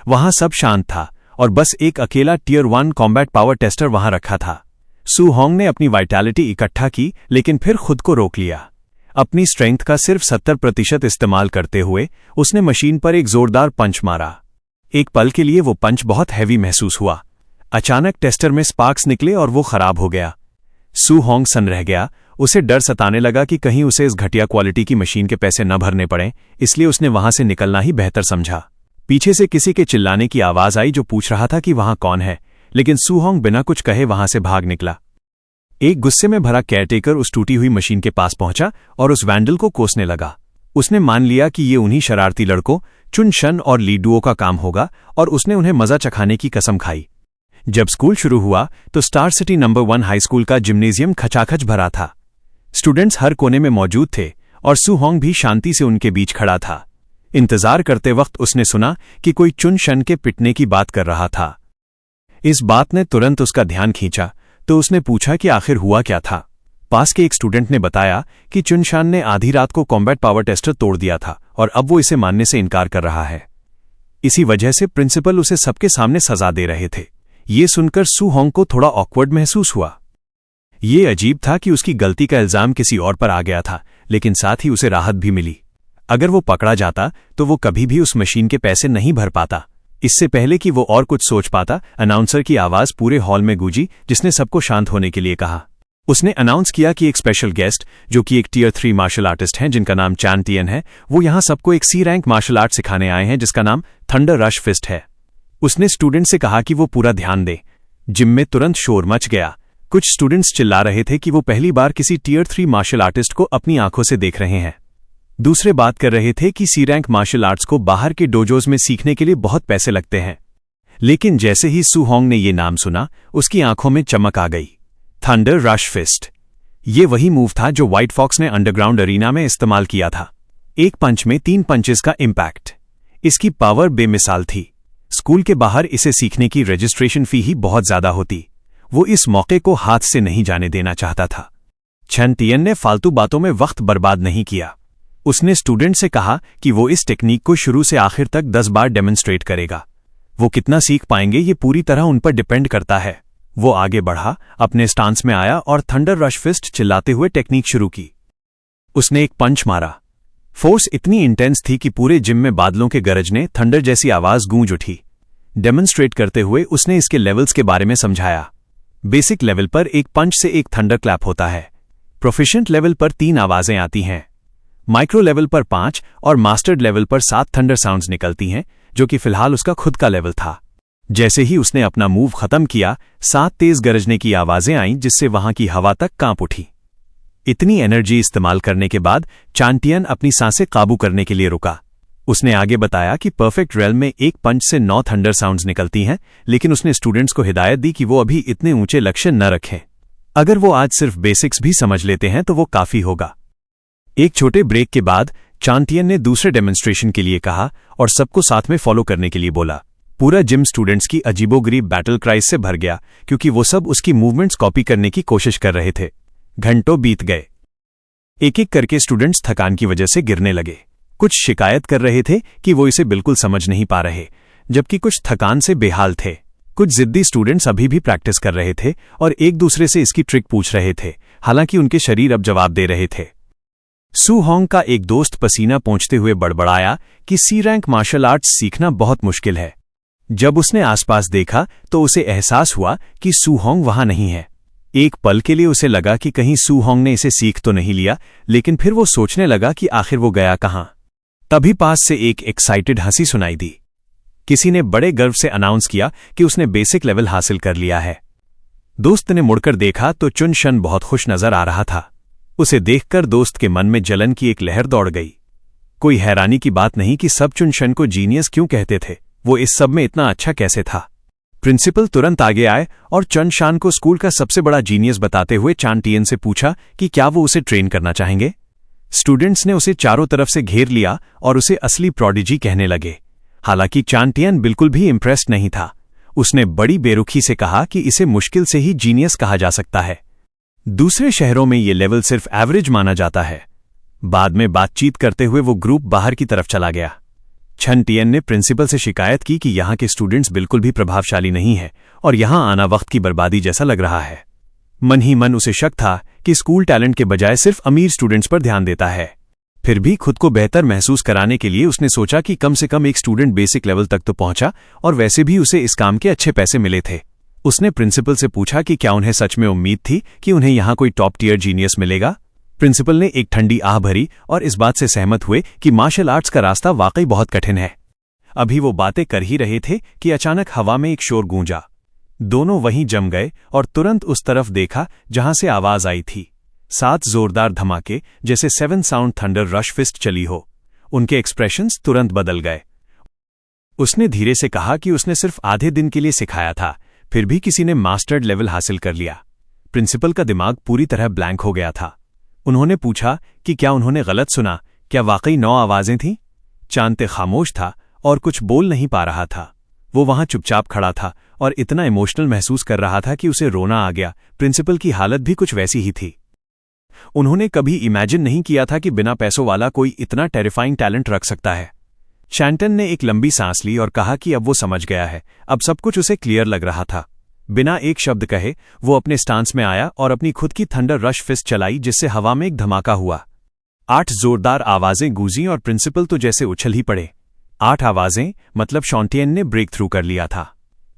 वहां सब शांत था और बस एक अकेला टियर 1 कॉम्बैट पावर टेस्टर वहां रखा था। सू होंग ने अपनी वाइटैलिटी इकट्ठा की, लेकिन फिर खुद को रोक लिया। अपनी स्ट्रेंथ का सिर्फ 70% इस्तेमाल करते हुए उसने मशीन पर एक जोरदार पंच मारा। एक पल के लिए वो पंच बहुत हैवी महसूस हुआ। अचानक टेस्टर में स्पार्क्स निकले और वो खराब हो गया। सू होंग सन्न रह गया। उसे डर सताने लगा कि कहीं उसे इस घटिया क्वालिटी की मशीन के पैसे न भरने पड़ें, इसलिए उसने वहां से निकलना ही बेहतर समझा। पीछे से किसी के चिल्लाने की आवाज आई जो पूछ रहा था कि वहां कौन है, लेकिन सू होंग बिना कुछ कहे वहां से भाग निकला। एक गुस्से में भरा केयरटेकर उस टूटी हुई मशीन के पास पहुंचा और उस वैंडल को कोसने लगा। उसने मान लिया कि ये उन्हीं शरारती लड़कों चुन शन और ली डुओ का काम होगा और उसने उन्हें मजा चखाने की कसम खाई। जब स्कूल शुरू हुआ तो star city number 1 high school का जिम्नेजियम खचाखच भरा था। स्टूडेंट्स हर कोने में मौजूद थे और सू होंग भी शांति से उनके बीच खड़ा था। इंतजार करते वक्त उसने सुना कि कोई चुन शन के पिटने की बात कर रहा था। इस बात ने तुरंत उसका ध्यान खींचा, तो उसने पूछा कि आखिर हुआ क्या था। पास के एक स्टूडेंट ने बताया कि चुन शान ने आधी रात को कॉम्बैट पावर टेस्टर तोड़ दिया था और अब वो इसे मानने से इनकार कर रहा है। इसी वजह से प्रिंसिपल उसे सबके सामने सजा दे रहे थे। ये सुनकर सू होंग को थोड़ा ऑकवर्ड महसूस हुआ। ये अजीब था कि उसकी गलती का इल्जाम किसी और पर आ गया था, लेकिन साथ ही उसे राहत भी मिली। अगर वो पकड़ा जाता तो वो कभी भी उस मशीन के पैसे नहीं भर पाता। इससे पहले कि वो और कुछ सोच पाता, अनाउंसर की आवाज पूरे हॉल में गूंजी, जिसने सबको शांत होने के लिए कहा। उसने अनाउंस किया कि एक स्पेशल गेस्ट, जो कि एक टियर 3 मार्शल आर्टिस्ट हैं जिनका नाम चान टियन है, वो यहां सबको एक सी रैंक मार्शल आर्ट सिखाने आए हैं जिसका नाम थंडर रश फिस्ट है। उसने स्टूडेंट से कहा कि वो पूरा ध्यान दे। जिम में तुरंत शोर मच गया। कुछ स्टूडेंट्स चिल्ला रहे थे कि वो पहली बार किसी टियर 3 मार्शल आर्टिस्ट को अपनी आंखों से देख रहे हैं। दूसरे बात कर रहे थे कि सी रैंक मार्शल आर्ट्स को बाहर के डोजोज में सीखने के लिए बहुत पैसे लगते हैं। लेकिन जैसे ही सू होंग ने ये नाम सुना, उसकी आंखों में चमक आ गई। थंडर रश फिस्ट, ये वही मूव था जो व्हाइट फॉक्स ने अंडरग्राउंड अरीना में इस्तेमाल किया था। एक पंच में 3 पंचेस का इम्पैक्ट। इसकी पावर बेमिसाल थी। स्कूल के बाहर इसे सीखने की रजिस्ट्रेशन फी ही बहुत ज्यादा होती। वो इस मौके को हाथ से नहीं जाने देना चाहता था। चन टियन ने फालतू बातों में वक्त बर्बाद नहीं किया। उसने स्टूडेंट से कहा कि वो इस टेक्निक को शुरू से आखिर तक 10 बार डेमोन्स्ट्रेट करेगा। वो कितना सीख पाएंगे ये पूरी तरह उन पर डिपेंड करता है। वो आगे बढ़ा, अपने स्टांस में आया और थंडर रश फिस्ट चिल्लाते हुए टेक्निक शुरू की। उसने एक पंच मारा। फोर्स इतनी इंटेंस थी कि पूरे जिम में बादलों के गरजने, थंडर जैसी आवाज गूंज उठी। डेमोन्स्ट्रेट करते हुए उसने इसके लेवल्स के बारे में समझाया। बेसिक लेवल पर एक पंच से एक थंडर क्लैप होता है। प्रोफिशिएंट लेवल पर 3 आवाजें आती हैं। माइक्रो लेवल पर 5 और मास्टर्ड लेवल पर 7 थंडर साउंड्स निकलती हैं, जो कि फिलहाल उसका खुद का लेवल था। जैसे ही उसने अपना मूव खत्म किया, 7 तेज गरजने की आवाजें आईं, जिससे वहां की हवा तक कांप उठी। इतनी एनर्जी इस्तेमाल करने के बाद चान टियन अपनी सांसें काबू करने के लिए रुका। उसने आगे बताया कि परफेक्ट रेल में एक पंच से 9 थंडर साउंड्स निकलती हैं, लेकिन उसने स्टूडेंट्स को हिदायत दी कि वो अभी इतने ऊंचे लक्ष्य न रखें। अगर वो आज सिर्फ बेसिक्स भी समझ लेते हैं तो वो काफी होगा। एक छोटे ब्रेक के बाद चान टियन ने दूसरे डेमोन्स्ट्रेशन के लिए कहा और सबको साथ में फॉलो करने के लिए बोला। पूरा जिम स्टूडेंट्स की अजीबोगरीब बैटल क्राइज से भर गया, क्योंकि वो सब उसकी मूवमेंट्स कॉपी करने की कोशिश कर रहे थे। घंटों बीत गए। एक एक करके स्टूडेंट्स थकान की वजह से गिरने लगे। कुछ शिकायत कर रहे थे कि वो इसे बिल्कुल समझ नहीं पा रहे, जबकि कुछ थकान से बेहाल थे। कुछ जिद्दी स्टूडेंट्स अभी भी प्रैक्टिस कर रहे थे और एक दूसरे से इसकी ट्रिक पूछ रहे थे, हालांकि उनके शरीर अब जवाब दे रहे थे। सू होंग का एक दोस्त पसीना पोंछते हुए बड़बड़ाया कि सी रैंक मार्शल आर्ट्स सीखना बहुत मुश्किल है। जब उसने आसपास देखा तो उसे एहसास हुआ कि सू होंग वहां नहीं है। एक पल के लिए उसे लगा कि कहीं सू होंग ने इसे सीख तो नहीं लिया, लेकिन फिर वो सोचने लगा कि आखिर वो गया कहां। तभी पास से एक एक्साइटेड हंसी सुनाई दी। किसी ने बड़े गर्व से अनाउंस किया कि उसने बेसिक लेवल हासिल कर लिया है। दोस्त ने मुड़कर देखा तो चुन शन बहुत खुश नजर आ रहा था। उसे देखकर दोस्त के मन में जलन की एक लहर दौड़ गई। कोई हैरानी की बात नहीं कि सब चुन शन को जीनियस क्यों कहते थे। वो इस सब में इतना अच्छा कैसे था। प्रिंसिपल तुरंत आगे आए और चन शान को स्कूल का सबसे बड़ा जीनियस बताते हुए चान टियन से पूछा कि क्या वो उसे ट्रेन करना चाहेंगे। स्टूडेंट्स ने उसे चारों तरफ से घेर लिया और उसे असली प्रोडिजी कहने लगे। हालांकि चान टियन बिल्कुल भी इंप्रेस्ड नहीं था। उसने बड़ी बेरुखी से कहा कि इसे मुश्किल से ही जीनियस कहा जा सकता है। दूसरे शहरों में ये लेवल सिर्फ एवरेज माना जाता है। बाद में बातचीत करते हुए वो ग्रुप बाहर की तरफ चला गया। छन टियन ने प्रिंसिपल से शिकायत की कि यहाँ के स्टूडेंट्स बिल्कुल भी प्रभावशाली नहीं है और यहाँ आना वक्त की बर्बादी जैसा लग रहा है। मन ही मन उसे शक था कि स्कूल टैलेंट के बजाय सिर्फ अमीर स्टूडेंट्स पर ध्यान देता है। फिर भी खुद को बेहतर महसूस कराने के लिए उसने सोचा कि कम से कम एक स्टूडेंट बेसिक लेवल तक तो पहुंचा, और वैसे भी उसे इस काम के अच्छे पैसे मिले थे। उसने प्रिंसिपल से पूछा कि क्या उन्हें सच में उम्मीद थी कि उन्हें यहाँ कोई टॉप टियर जीनियस मिलेगा। प्रिंसिपल ने एक ठंडी आह भरी और इस बात से सहमत हुए कि मार्शल आर्ट्स का रास्ता वाकई बहुत कठिन है। अभी वो बातें कर ही रहे थे कि अचानक हवा में एक शोर गूंजा। दोनों वहीं जम गए और तुरंत उस तरफ देखा जहां से आवाज आई थी। 7 जोरदार धमाके, जैसे 7 साउंड थंडर रश फिस्ट चली हो। उनके एक्सप्रेशंस तुरंत बदल गए। उसने धीरे से कहा कि उसने सिर्फ आधे दिन के लिए सिखाया था, फिर भी किसी ने मास्टर्ड लेवल हासिल कर लिया। प्रिंसिपल का दिमाग पूरी तरह ब्लैंक हो गया था। उन्होंने पूछा कि क्या उन्होंने गलत सुना, क्या वाकई 9 आवाजें थीं? चांते खामोश था और कुछ बोल नहीं पा रहा था। वो वहां चुपचाप खड़ा था और इतना इमोशनल महसूस कर रहा था कि उसे रोना आ गया। प्रिंसिपल की हालत भी कुछ वैसी ही थी। उन्होंने कभी इमेजिन नहीं किया था कि बिना पैसों वाला कोई इतना टेरिफाइंग टैलेंट रख सकता है। शैंटन ने एक लंबी सांस ली और कहा कि अब वो समझ गया है। अब सब कुछ उसे क्लियर लग रहा था। बिना एक शब्द कहे वो अपने स्टांस में आया और अपनी खुद की थंडर रश फिस्ट चलाई, जिससे हवा में एक धमाका हुआ। 8 जोरदार आवाजें गूंजी और प्रिंसिपल तो जैसे उछल ही पड़े। 8 आवाजें, मतलब शॉन्टियन ने ब्रेक थ्रू कर लिया था।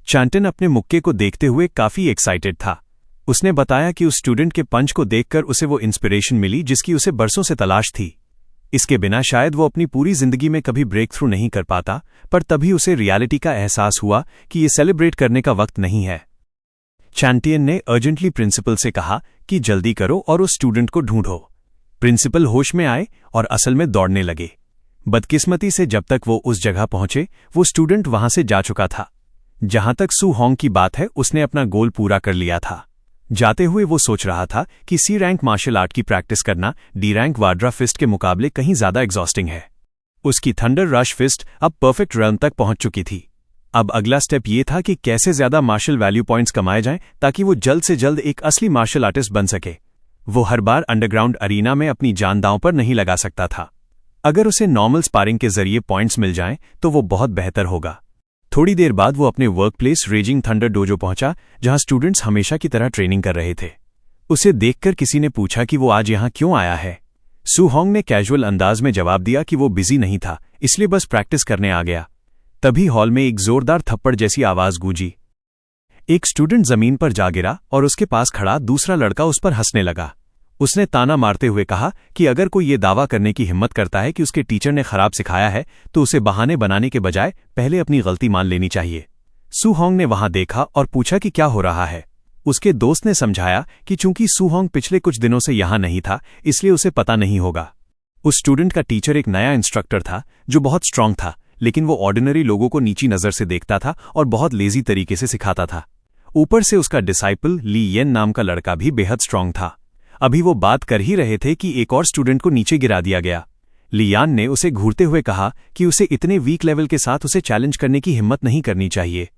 शैंटन अपने मुक्के को देखते हुए काफी एक्साइटेड था। उसने बताया कि उस स्टूडेंट के पंच को देखकर उसे वो इंस्पिरेशन मिली जिसकी उसे बरसों से तलाश थी। इसके बिना शायद वो अपनी पूरी जिंदगी में कभी ब्रेक थ्रू नहीं कर पाता, पर तभी उसे रियलिटी का एहसास हुआ कि ये सेलिब्रेट करने का वक्त नहीं है। शैंटियन ने अर्जेंटली प्रिंसिपल से कहा कि जल्दी करो और उस स्टूडेंट को ढूंढो। प्रिंसिपल होश में आए और असल में दौड़ने लगे। बदकिस्मती से जब तक वो उस जगह पहुंचे, वो स्टूडेंट वहां से जा चुका था। जहां तक सू होंग की बात है, उसने अपना गोल पूरा कर लिया था। जाते हुए वो सोच रहा था कि सी रैंक मार्शल आर्ट की प्रैक्टिस करना डी रैंक वाड्रा फिस्ट के मुकाबले कहीं ज्यादा एग्जॉस्टिंग है। उसकी थंडर रश फिस्ट अब परफेक्ट रन तक पहुंच चुकी थी। अब अगला स्टेप ये था कि कैसे ज्यादा मार्शल वैल्यू पॉइंट्स कमाए जाएं ताकि वो जल्द से जल्द एक असली मार्शल आर्टिस्ट बन सके। वो हर बार अंडरग्राउंड अरीना में अपनी जान दांव पर नहीं लगा सकता था। अगर उसे नॉर्मल स्पारिंग के जरिए पॉइंट्स मिल जाएं तो वो बहुत बेहतर होगा। थोड़ी देर बाद वो अपने work place raising thunder dojo पहुंचा, जहां स्टूडेंट्स हमेशा की तरह ट्रेनिंग कर रहे थे। उसे देखकर किसी ने पूछा कि वो आज यहां क्यों आया है। सू होंग ने कैजुअल अंदाज में जवाब दिया कि वो बिजी नहीं था, इसलिए बस प्रैक्टिस करने आ गया। तभी हॉल में एक जोरदार थप्पड़ जैसी आवाज गूंजी। एक स्टूडेंट जमीन पर जा गिरा और उसके पास खड़ा दूसरा लड़का उस पर हंसने लगा। उसने ताना मारते हुए कहा कि अगर कोई ये दावा करने की हिम्मत करता है कि उसके टीचर ने खराब सिखाया है, तो उसे बहाने बनाने के बजाय पहले अपनी गलती मान लेनी चाहिए। सू होंग ने वहां देखा और पूछा कि क्या हो रहा है। उसके दोस्त ने समझाया कि चूंकि सू होंग पिछले कुछ दिनों से यहां नहीं था, इसलिए उसे पता नहीं होगा। उस स्टूडेंट का टीचर एक नया इंस्ट्रक्टर था जो बहुत स्ट्रांग था, लेकिन वो ऑर्डिनरी लोगों को नीची नजर से देखता था और बहुत लेजी तरीके से सिखाता था। ऊपर से उसका डिसाइपल ली येन नाम का लड़का भी बेहद स्ट्रांग था। अभी वो बात कर ही रहे थे कि एक और स्टूडेंट को नीचे गिरा दिया गया। लियान ने उसे घूरते हुए कहा कि उसे इतने वीक लेवल के साथ उसे चैलेंज करने की हिम्मत नहीं करनी चाहिए।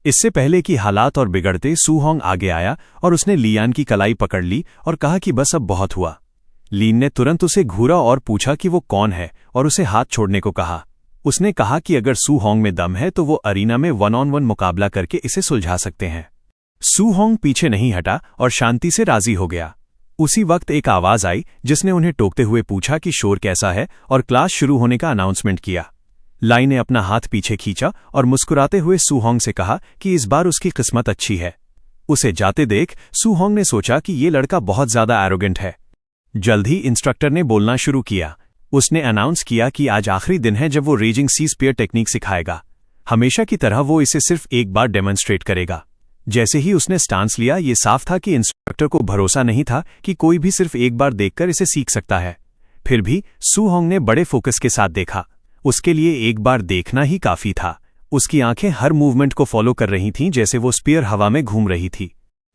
इससे पहले कि हालात और बिगड़ते, सू होंग आगे आया और उसने लियान की कलाई पकड़ ली और कहा कि बस अब बहुत हुआ। लीन ने तुरंत उसे घूरा और पूछा कि वो कौन है और उसे हाथ छोड़ने को कहा। उसने कहा कि अगर सू होंग में दम है तो वो अरीना में 1-on-1 मुकाबला करके इसे सुलझा सकते हैं। सू होंग पीछे नहीं हटा और शांति से राजी हो गया। उसी वक्त एक आवाज आई जिसने उन्हें टोकते हुए पूछा कि शोर कैसा है और क्लास शुरू होने का अनाउंसमेंट किया। लाई ने अपना हाथ पीछे खींचा और मुस्कुराते हुए सू होंग से कहा कि इस बार उसकी किस्मत अच्छी है। उसे जाते देख सू होंग ने सोचा कि ये लड़का बहुत ज्यादा एरोगेंट है। जल्द ही इंस्ट्रक्टर ने बोलना शुरू किया। उसने अनाउंस किया कि आज आखिरी दिन है जब वो रेजिंग सी स्पीयर टेक्निक सिखाएगा। हमेशा की तरह वो इसे सिर्फ एक बार डेमोन्स्ट्रेट करेगा। जैसे ही उसने स्टांस लिया, ये साफ था कि इंस्ट्रक्टर को भरोसा नहीं था कि कोई भी सिर्फ एक बार देखकर इसे सीख सकता है। फिर भी सू होंग ने बड़े फोकस के साथ देखा। उसके लिए एक बार देखना ही काफी था। उसकी आंखें हर मूवमेंट को फॉलो कर रही थीं, जैसे वो स्पीयर हवा में घूम रही थी।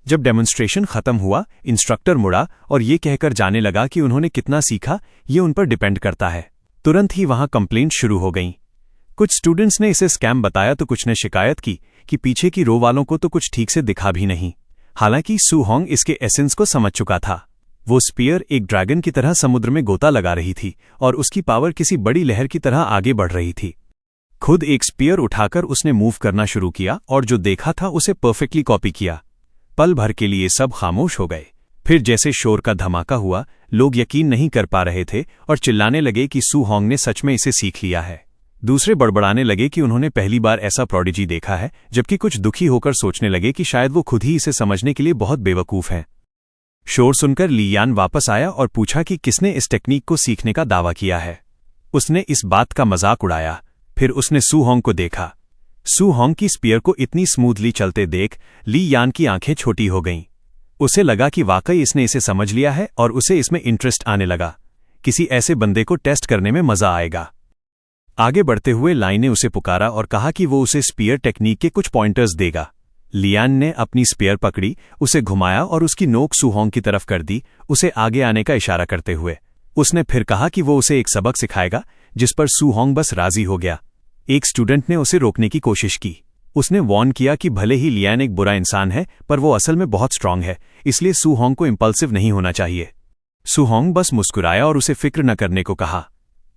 जब डेमोन्स्ट्रेशन खत्म हुआ, इंस्ट्रक्टर मुड़ा और ये कहकर जाने लगा कि उन्होंने कितना सीखा ये उन पर डिपेंड करता है। तुरंत ही वहां कंप्लेंट शुरू हो गईं। कुछ स्टूडेंट्स ने इसे स्कैम बताया तो कुछ ने शिकायत की कि पीछे की रो वालों को तो कुछ ठीक से दिखा भी नहीं। हालांकि सू होंग इसके एसेंस को समझ चुका था। वो स्पीयर एक ड्रैगन की तरह समुद्र में गोता लगा रही थी और उसकी पावर किसी बड़ी लहर की तरह आगे बढ़ रही थी। खुद एक स्पीयर उठाकर उसने मूव करना शुरू किया और जो देखा था उसे परफेक्टली कॉपी किया। पल भर के लिए सब खामोश हो गए। फिर जैसे शोर का धमाका हुआ, लोग यकीन नहीं कर पा रहे थे और चिल्लाने लगे कि सू होंग ने सच में इसे सीख लिया है। दूसरे बड़बड़ाने लगे कि उन्होंने पहली बार ऐसा प्रोडिजी देखा है, जबकि कुछ दुखी होकर सोचने लगे कि शायद वो खुद ही इसे समझने के लिए बहुत बेवकूफ हैं। शोर सुनकर लियान वापस आया और पूछा कि किसने इस टेक्निक को सीखने का दावा किया है। उसने इस बात का मजाक उड़ाया। फिर उसने सू होंग को देखा। सू होंग की स्पीयर को इतनी स्मूथली चलते देख लियान की आंखें छोटी हो गईं। उसे लगा कि वाकई इसने इसे समझ लिया है और उसे इसमें इंटरेस्ट आने लगा। किसी ऐसे बंदे को टेस्ट करने में मजा आएगा। आगे बढ़ते हुए लाइन ने उसे पुकारा और कहा कि वो उसे स्पीयर टेक्निक के कुछ पॉइंटर्स देगा। लियान ने अपनी स्पीयर पकड़ी, उसे घुमाया और उसकी नोक सू होंग की तरफ कर दी, उसे आगे आने का इशारा करते हुए। उसने फिर कहा कि वो उसे एक सबक सिखाएगा, जिस पर सू होंग बस राजी हो गया। एक स्टूडेंट ने उसे रोकने की कोशिश की। उसने वार्न किया कि भले ही लियान एक बुरा इंसान है, पर वो असल में बहुत स्ट्रांग है, इसलिए सू होंग को इंपल्सिव नहीं होना चाहिए। सू होंग बस मुस्कुराया और उसे फिक्र न करने को कहा।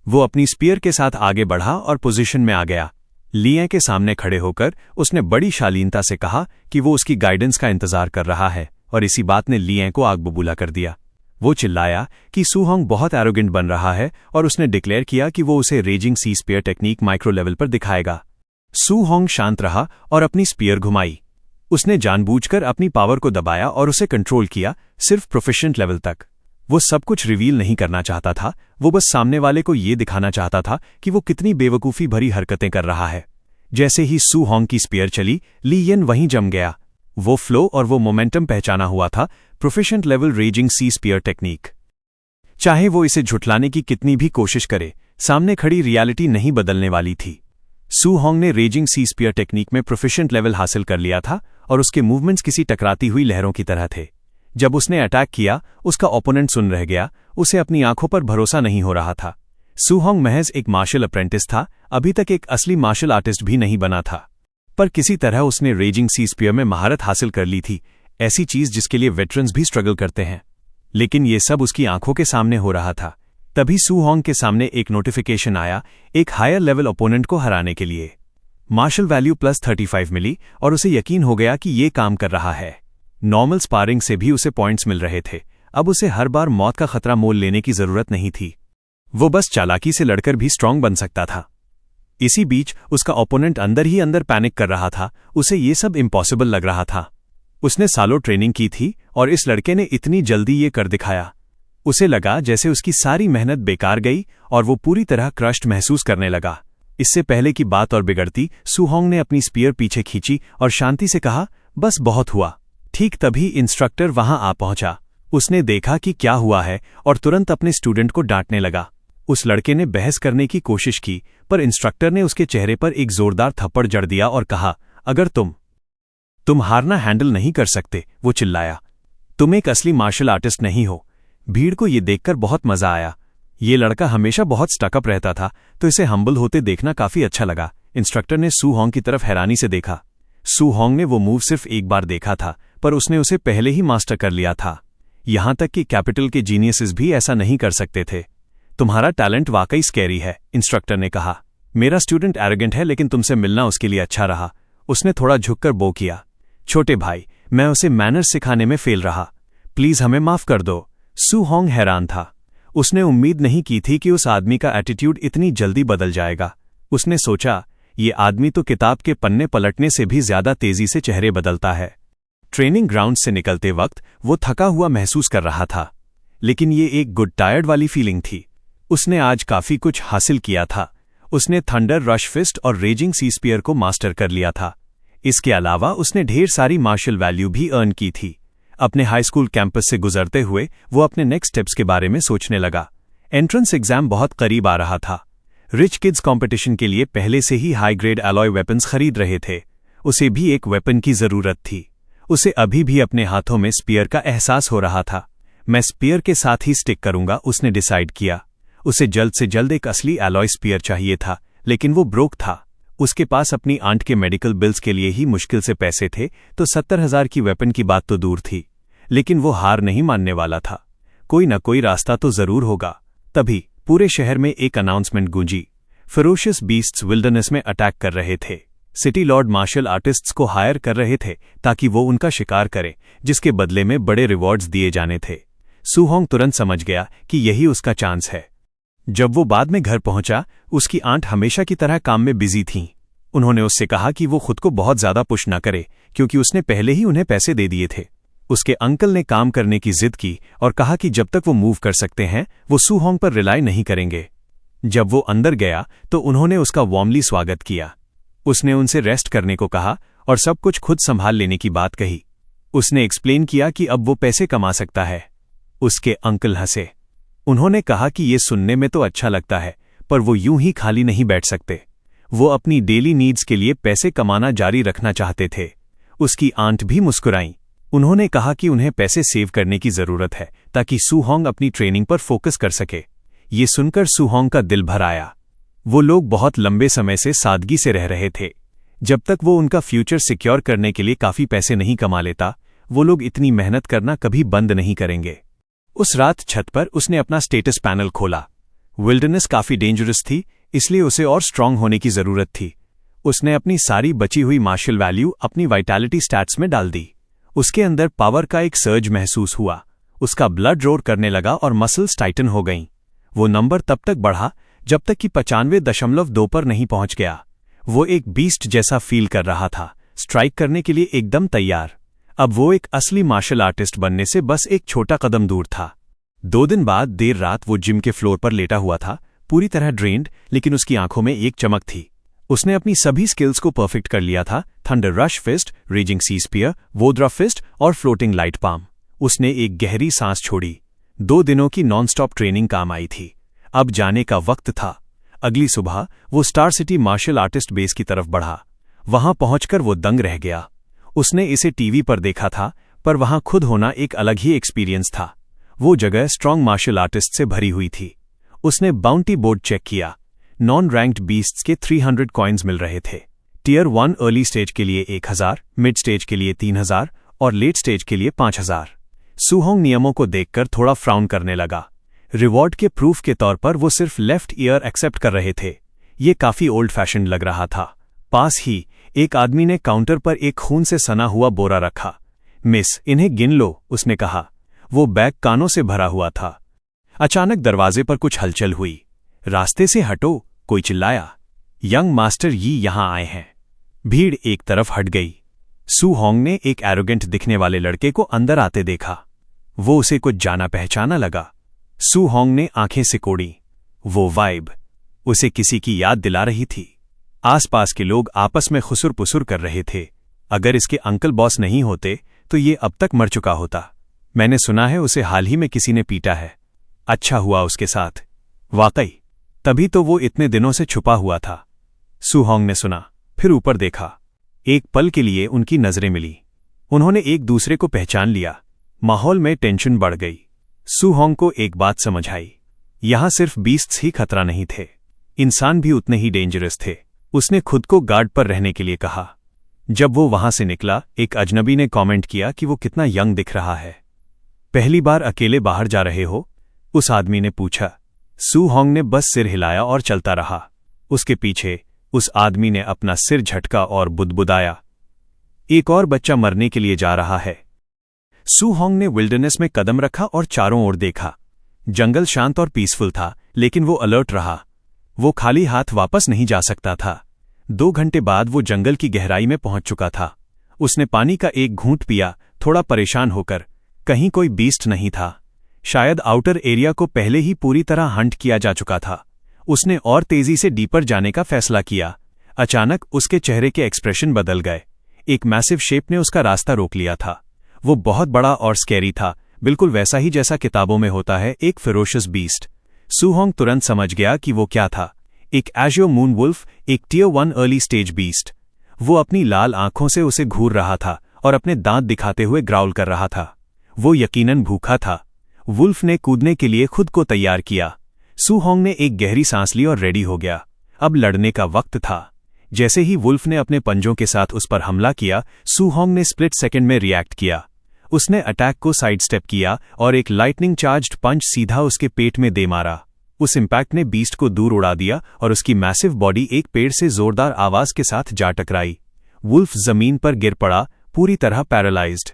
वो अपनी स्पीयर के साथ आगे बढ़ा और पोजीशन में आ गया। लियान के सामने खड़े होकर उसने बड़ी शालीनता से कहा कि वो उसकी गाइडेंस का इंतजार कर रहा है, और इसी बात ने लियान को आग बबूला कर दिया। वो चिल्लाया कि सू होंग बहुत एरोगेंट बन रहा है और उसने डिक्लेयर किया कि वो उसे raising sea spear technique micro level पर दिखाएगा। सू होंग शांत रहा और अपनी स्पीयर घुमाई। उसने जानबूझकर अपनी पावर को दबाया और उसे कंट्रोल किया, सिर्फ प्रोफिशिएंट लेवल तक। वो सब कुछ रिवील नहीं करना चाहता था, वो बस सामने वाले को ये दिखाना चाहता था कि वो कितनी बेवकूफ़ी भरी हरकतें कर रहा है। जैसे ही सू होंग की स्पीयर चली, लियन वहीं जम गया। वो फ्लो और वो मोमेंटम पहचाना हुआ था, proficient level raising sea spear technique. चाहे वो इसे झुठलाने की कितनी भी कोशिश करे, सामने खड़ी रियलिटी नहीं बदलने वाली थी। सू होंग ने रेजिंग सी स्पीयर टेक्निक में प्रोफिशिएंट लेवल हासिल कर लिया था और उसके मूवमेंट्स किसी टकराती हुई लहरों की तरह थे। जब उसने अटैक किया, उसका ओपोनेंट सुन रह गया। उसे अपनी आंखों पर भरोसा नहीं हो रहा था। सू होंग महज एक मार्शल अप्रेंटिस था, अभी तक एक असली मार्शल आर्टिस्ट भी नहीं बना था। पर किसी तरह उसने रेजिंग सी स्पीयर में महारत हासिल कर ली थी, ऐसी चीज जिसके लिए वेटरन्स भी स्ट्रगल करते हैं। लेकिन ये सब उसकी आंखों के सामने हो रहा था। तभी सू होंग के सामने एक नोटिफिकेशन आया, एक हायर लेवल ओपोनेंट को हराने के लिए। मार्शल वैल्यू +35 मिली और उसे यकीन हो गया कि ये काम कर रहा है। नॉर्मल स्पारिंग से भी उसे पॉइंट्स मिल रहे थे। अब उसे हर बार मौत का खतरा मोल लेने की जरूरत नहीं थी। वो बस चालाकी से लड़कर भी स्ट्रांग बन सकता था। इसी बीच उसका ओपोनेंट अंदर ही अंदर पैनिक कर रहा था। उसे ये सब इम्पॉसिबल लग रहा था। उसने सालों ट्रेनिंग की थी और इस लड़के ने इतनी जल्दी ये कर दिखाया। उसे लगा जैसे उसकी सारी मेहनत बेकार गई और वो पूरी तरह क्रश्ड महसूस करने लगा। इससे पहले की बात और बिगड़ती, सू होंग ने अपनी स्पीयर पीछे खींची और शांति से कहा, बस बहुत हुआ। ठीक तभी इंस्ट्रक्टर वहां आ पहुंचा। उसने देखा कि क्या हुआ है और तुरंत अपने स्टूडेंट को डांटने लगा। उस लड़के ने बहस करने की कोशिश की, पर इंस्ट्रक्टर ने उसके चेहरे पर एक जोरदार थप्पड़ जड़ दिया और कहा, अगर तुम हारना हैंडल नहीं कर सकते, वो चिल्लाया, तुम एक असली मार्शल आर्टिस्ट नहीं हो। भीड़ को ये देखकर बहुत मजा आया। ये लड़का हमेशा बहुत स्टकअप रहता था, तो इसे हम्बल होते देखना काफी अच्छा लगा। इंस्ट्रक्टर ने सू होंग की तरफ हैरानी से देखा। सू होंग ने वो मूव सिर्फ एक बार देखा था, पर उसने उसे पहले ही मास्टर कर लिया था। यहां तक कि कैपिटल के जीनियसेस भी ऐसा नहीं कर सकते थे। तुम्हारा टैलेंट वाकई स्कैरी है, इंस्ट्रक्टर ने कहा। मेरा स्टूडेंट एरोगेंट है, लेकिन तुमसे मिलना उसके लिए अच्छा रहा। उसने थोड़ा झुककर बो किया। छोटे भाई, मैं उसे मैनर्स सिखाने में फेल रहा। प्लीज हमें माफ कर दो। सू होंग हैरान था। उसने उम्मीद नहीं की थी कि उस आदमी का एटीट्यूड इतनी जल्दी बदल जाएगा। उसने सोचा, ये आदमी तो किताब के पन्ने पलटने से भी ज्यादा तेजी से चेहरे बदलता है। ट्रेनिंग ग्राउंड से निकलते वक्त वो थका हुआ महसूस कर रहा था, लेकिन ये एक गुड टायर्ड वाली फीलिंग थी। उसने आज काफी कुछ हासिल किया था। उसने थंडर रश फिस्ट और रेजिंग सी स्पीयर को मास्टर कर लिया था। इसके अलावा उसने ढेर सारी मार्शल वैल्यू भी अर्न की थी। अपने हाई स्कूल कैंपस से गुजरते हुए वो अपने नेक्स्ट स्टेप्स के बारे में सोचने लगा। एंट्रेंस एग्जाम बहुत करीब आ रहा था। रिच किड्स कंपटीशन के लिए पहले से ही हाई ग्रेड अलॉय वेपन्स खरीद रहे थे। उसे भी एक वेपन की जरूरत थी। उसे अभी भी अपने हाथों में स्पीयर का एहसास हो रहा था। मैं स्पीयर के साथ ही स्टिक करूंगा, उसने डिसाइड किया। उसे जल्द से जल्द एक असली अलॉय स्पीयर चाहिए था, लेकिन वो ब्रोक था। उसके पास अपनी आंट के मेडिकल बिल्स के लिए ही मुश्किल से पैसे थे, तो 70,000 की वेपन की बात तो दूर थी। लेकिन वो हार नहीं मानने वाला था। कोई न कोई रास्ता तो जरूर होगा। तभी पूरे शहर में एक अनाउंसमेंट गूंजी। फेरोशियस बीस्ट्स विल्डरनेस में अटैक कर रहे थे। सिटी लॉर्ड मार्शल आर्टिस्ट्स को हायर कर रहे थे ताकि वो उनका शिकार करें, जिसके बदले में बड़े रिवॉर्ड्स दिए जाने थे। सू होंग तुरंत समझ गया कि यही उसका चांस है। जब वो बाद में घर पहुंचा, उसकी आंट हमेशा की तरह काम में बिजी थीं। उन्होंने उससे कहा कि वो खुद को बहुत ज्यादा पुश न करे, क्योंकि उसने पहले ही उन्हें पैसे दे दिए थे। उसके अंकल ने काम करने की जिद की और कहा कि जब तक वो मूव कर सकते हैं, वो सू होंग पर रिलाई नहीं करेंगे। जब वो अंदर गया तो उन्होंने उसका वार्मली स्वागत किया। उसने उनसे रेस्ट करने को कहा और सब कुछ खुद संभाल लेने की बात कही। उसने एक्सप्लेन किया कि अब वो पैसे कमा सकता है। उसके अंकल हंसे। उन्होंने कहा कि ये सुनने में तो अच्छा लगता है, पर वो यूं ही खाली नहीं बैठ सकते। वो अपनी डेली नीड्स के लिए पैसे कमाना जारी रखना चाहते थे। उसकी आंट भी मुस्कुराईं। उन्होंने कहा कि उन्हें पैसे सेव करने की जरूरत है ताकि सू होंग अपनी ट्रेनिंग पर फोकस कर सके। ये सुनकर सू होंग का दिल भर आया। वो लोग बहुत लंबे समय से सादगी से रह रहे थे। जब तक वो उनका फ्यूचर सिक्योर करने के लिए काफी पैसे नहीं कमा लेता, वो लोग इतनी मेहनत करना कभी बंद नहीं करेंगे। उस रात छत पर उसने अपना स्टेटस पैनल खोला। विल्डरनेस काफी डेंजरस थी, इसलिए उसे और स्ट्रांग होने की जरूरत थी। उसने अपनी सारी बची हुई मार्शल वैल्यू अपनी वाइटैलिटी स्टैट्स में डाल दी। उसके अंदर पावर का एक सर्ज महसूस हुआ। उसका ब्लड रोर करने लगा और मसल्स टाइटन हो गईं। वो नंबर तब तक बढ़ा जब तक कि 95.2 पर नहीं पहुंच गया। वो एक बीस्ट जैसा फील कर रहा था, स्ट्राइक करने के लिए एकदम तैयार। अब वो एक असली मार्शल आर्टिस्ट बनने से बस एक छोटा कदम दूर था। 2 दिन बाद देर रात वो जिम के फ्लोर पर लेटा हुआ था, पूरी तरह ड्रेन्ड, लेकिन उसकी आंखों में एक चमक थी। उसने अपनी सभी स्किल्स को परफेक्ट कर लिया था। Thunder rush fist, raising sea spear, वोद्रा fist और फ्लोटिंग लाइट पाम। उसने एक गहरी सांस छोड़ी। 2 दिनों की नॉनस्टॉप ट्रेनिंग काम आई थी। अब जाने का वक्त था। अगली सुबह वो star city martial artist base की तरफ बढ़ा। वहां पहुंचकर वो दंग रह गया। उसने इसे टीवी पर देखा था, पर वहां खुद होना एक अलग ही एक्सपीरियंस था। वो जगह स्ट्रांग मार्शल आर्टिस्ट से भरी हुई थी। उसने बाउंटी बोर्ड चेक किया। नॉन रैंक्ड बीस्ट्स के 300 कॉइन्स मिल रहे थे। टियर 1 अर्ली स्टेज के लिए 1000, मिड स्टेज के लिए 3000 और लेट स्टेज के लिए 5000। सू होंग नियमों को देखकर थोड़ा फ्राउन करने लगा। रिवॉर्ड के प्रूफ के तौर पर वो सिर्फ लेफ्ट ईयर एक्सेप्ट कर रहे थे। ये काफी ओल्ड फैशन लग रहा था। पास ही एक आदमी ने काउंटर पर एक खून से सना हुआ बोरा रखा। मिस, इन्हें गिन लो, उसने कहा। वो बैग कानों से भरा हुआ था। अचानक दरवाजे पर कुछ हलचल हुई। रास्ते से हटो, कोई चिल्लाया। यंग मास्टर यी यहां आए हैं। भीड़ एक तरफ हट गई। सू होंग ने एक एरोगेंट दिखने वाले लड़के को अंदर आते देखा। वो उसे कुछ जाना पहचाना लगा। सू होंग ने आंखें सिकोड़ी। वो वाइब उसे किसी की याद दिला रही थी। आसपास के लोग आपस में खुसुर पुसुर कर रहे थे। अगर इसके अंकल बॉस नहीं होते तो ये अब तक मर चुका होता। मैंने सुना है उसे हाल ही में किसी ने पीटा है। अच्छा हुआ उसके साथ। वाकई, तभी तो वो इतने दिनों से छुपा हुआ था। सू होंग ने सुना, फिर ऊपर देखा। एक पल के लिए उनकी नजरें मिली। उन्होंने एक दूसरे को पहचान लिया। माहौल में टेंशन बढ़ गई। सू होंग को एक बात समझ आई। यहां सिर्फ बीस्ट्स ही खतरा नहीं थे, इंसान भी उतने ही डेंजरस थे। उसने खुद को गार्ड पर रहने के लिए कहा। जब वो वहां से निकला, एक अजनबी ने कमेंट किया कि वो कितना यंग दिख रहा है। पहली बार अकेले बाहर जा रहे हो? उस आदमी ने पूछा। सू होंग ने बस सिर हिलाया और चलता रहा। उसके पीछे उस आदमी ने अपना सिर झटका और बुदबुदाया। एक और बच्चा मरने के लिए जा रहा है। सू होंग ने विल्डरनेस में कदम रखा और चारों ओर देखा। जंगल शांत और पीसफुल था, लेकिन वो अलर्ट रहा। वो खाली हाथ वापस नहीं जा सकता था। 2 घंटे बाद वो जंगल की गहराई में पहुंच चुका था। उसने पानी का एक घूंट पिया, थोड़ा परेशान होकर। कहीं कोई बीस्ट नहीं था। शायद आउटर एरिया को पहले ही पूरी तरह हंट किया जा चुका था। उसने और तेजी से डीपर जाने का फैसला किया। अचानक उसके चेहरे के एक्सप्रेशन बदल गए। एक मैसिव शेप ने उसका रास्ता रोक लिया था। वो बहुत बड़ा और स्कैरी था, बिल्कुल वैसा ही जैसा किताबों में होता है, एक फेरोशियस बीस्ट। सू होंग तुरंत समझ गया कि वो क्या था। एक एजियो मून वुल्फ, एक टियर 1 अर्ली स्टेज बीस्ट। वो अपनी लाल आंखों से उसे घूर रहा था और अपने दांत दिखाते हुए ग्राउल कर रहा था। वो यकीनन भूखा था। वुल्फ ने कूदने के लिए खुद को तैयार किया। सू होंग ने एक गहरी सांस ली और रेडी हो गया। अब लड़ने का वक्त था। जैसे ही वुल्फ ने अपने पंजों के साथ उस पर हमला किया, सू होंग ने स्प्लिट सेकंड में रिएक्ट किया। उसने अटैक को साइड स्टेप किया और एक लाइटनिंग चार्ज्ड पंच सीधा उसके पेट में दे मारा। उस इम्पैक्ट ने बीस्ट को दूर उड़ा दिया और उसकी मैसिव बॉडी एक पेड़ से जोरदार आवाज के साथ जा टकराई। वुल्फ जमीन पर गिर पड़ा, पूरी तरह पैरालाइज्ड।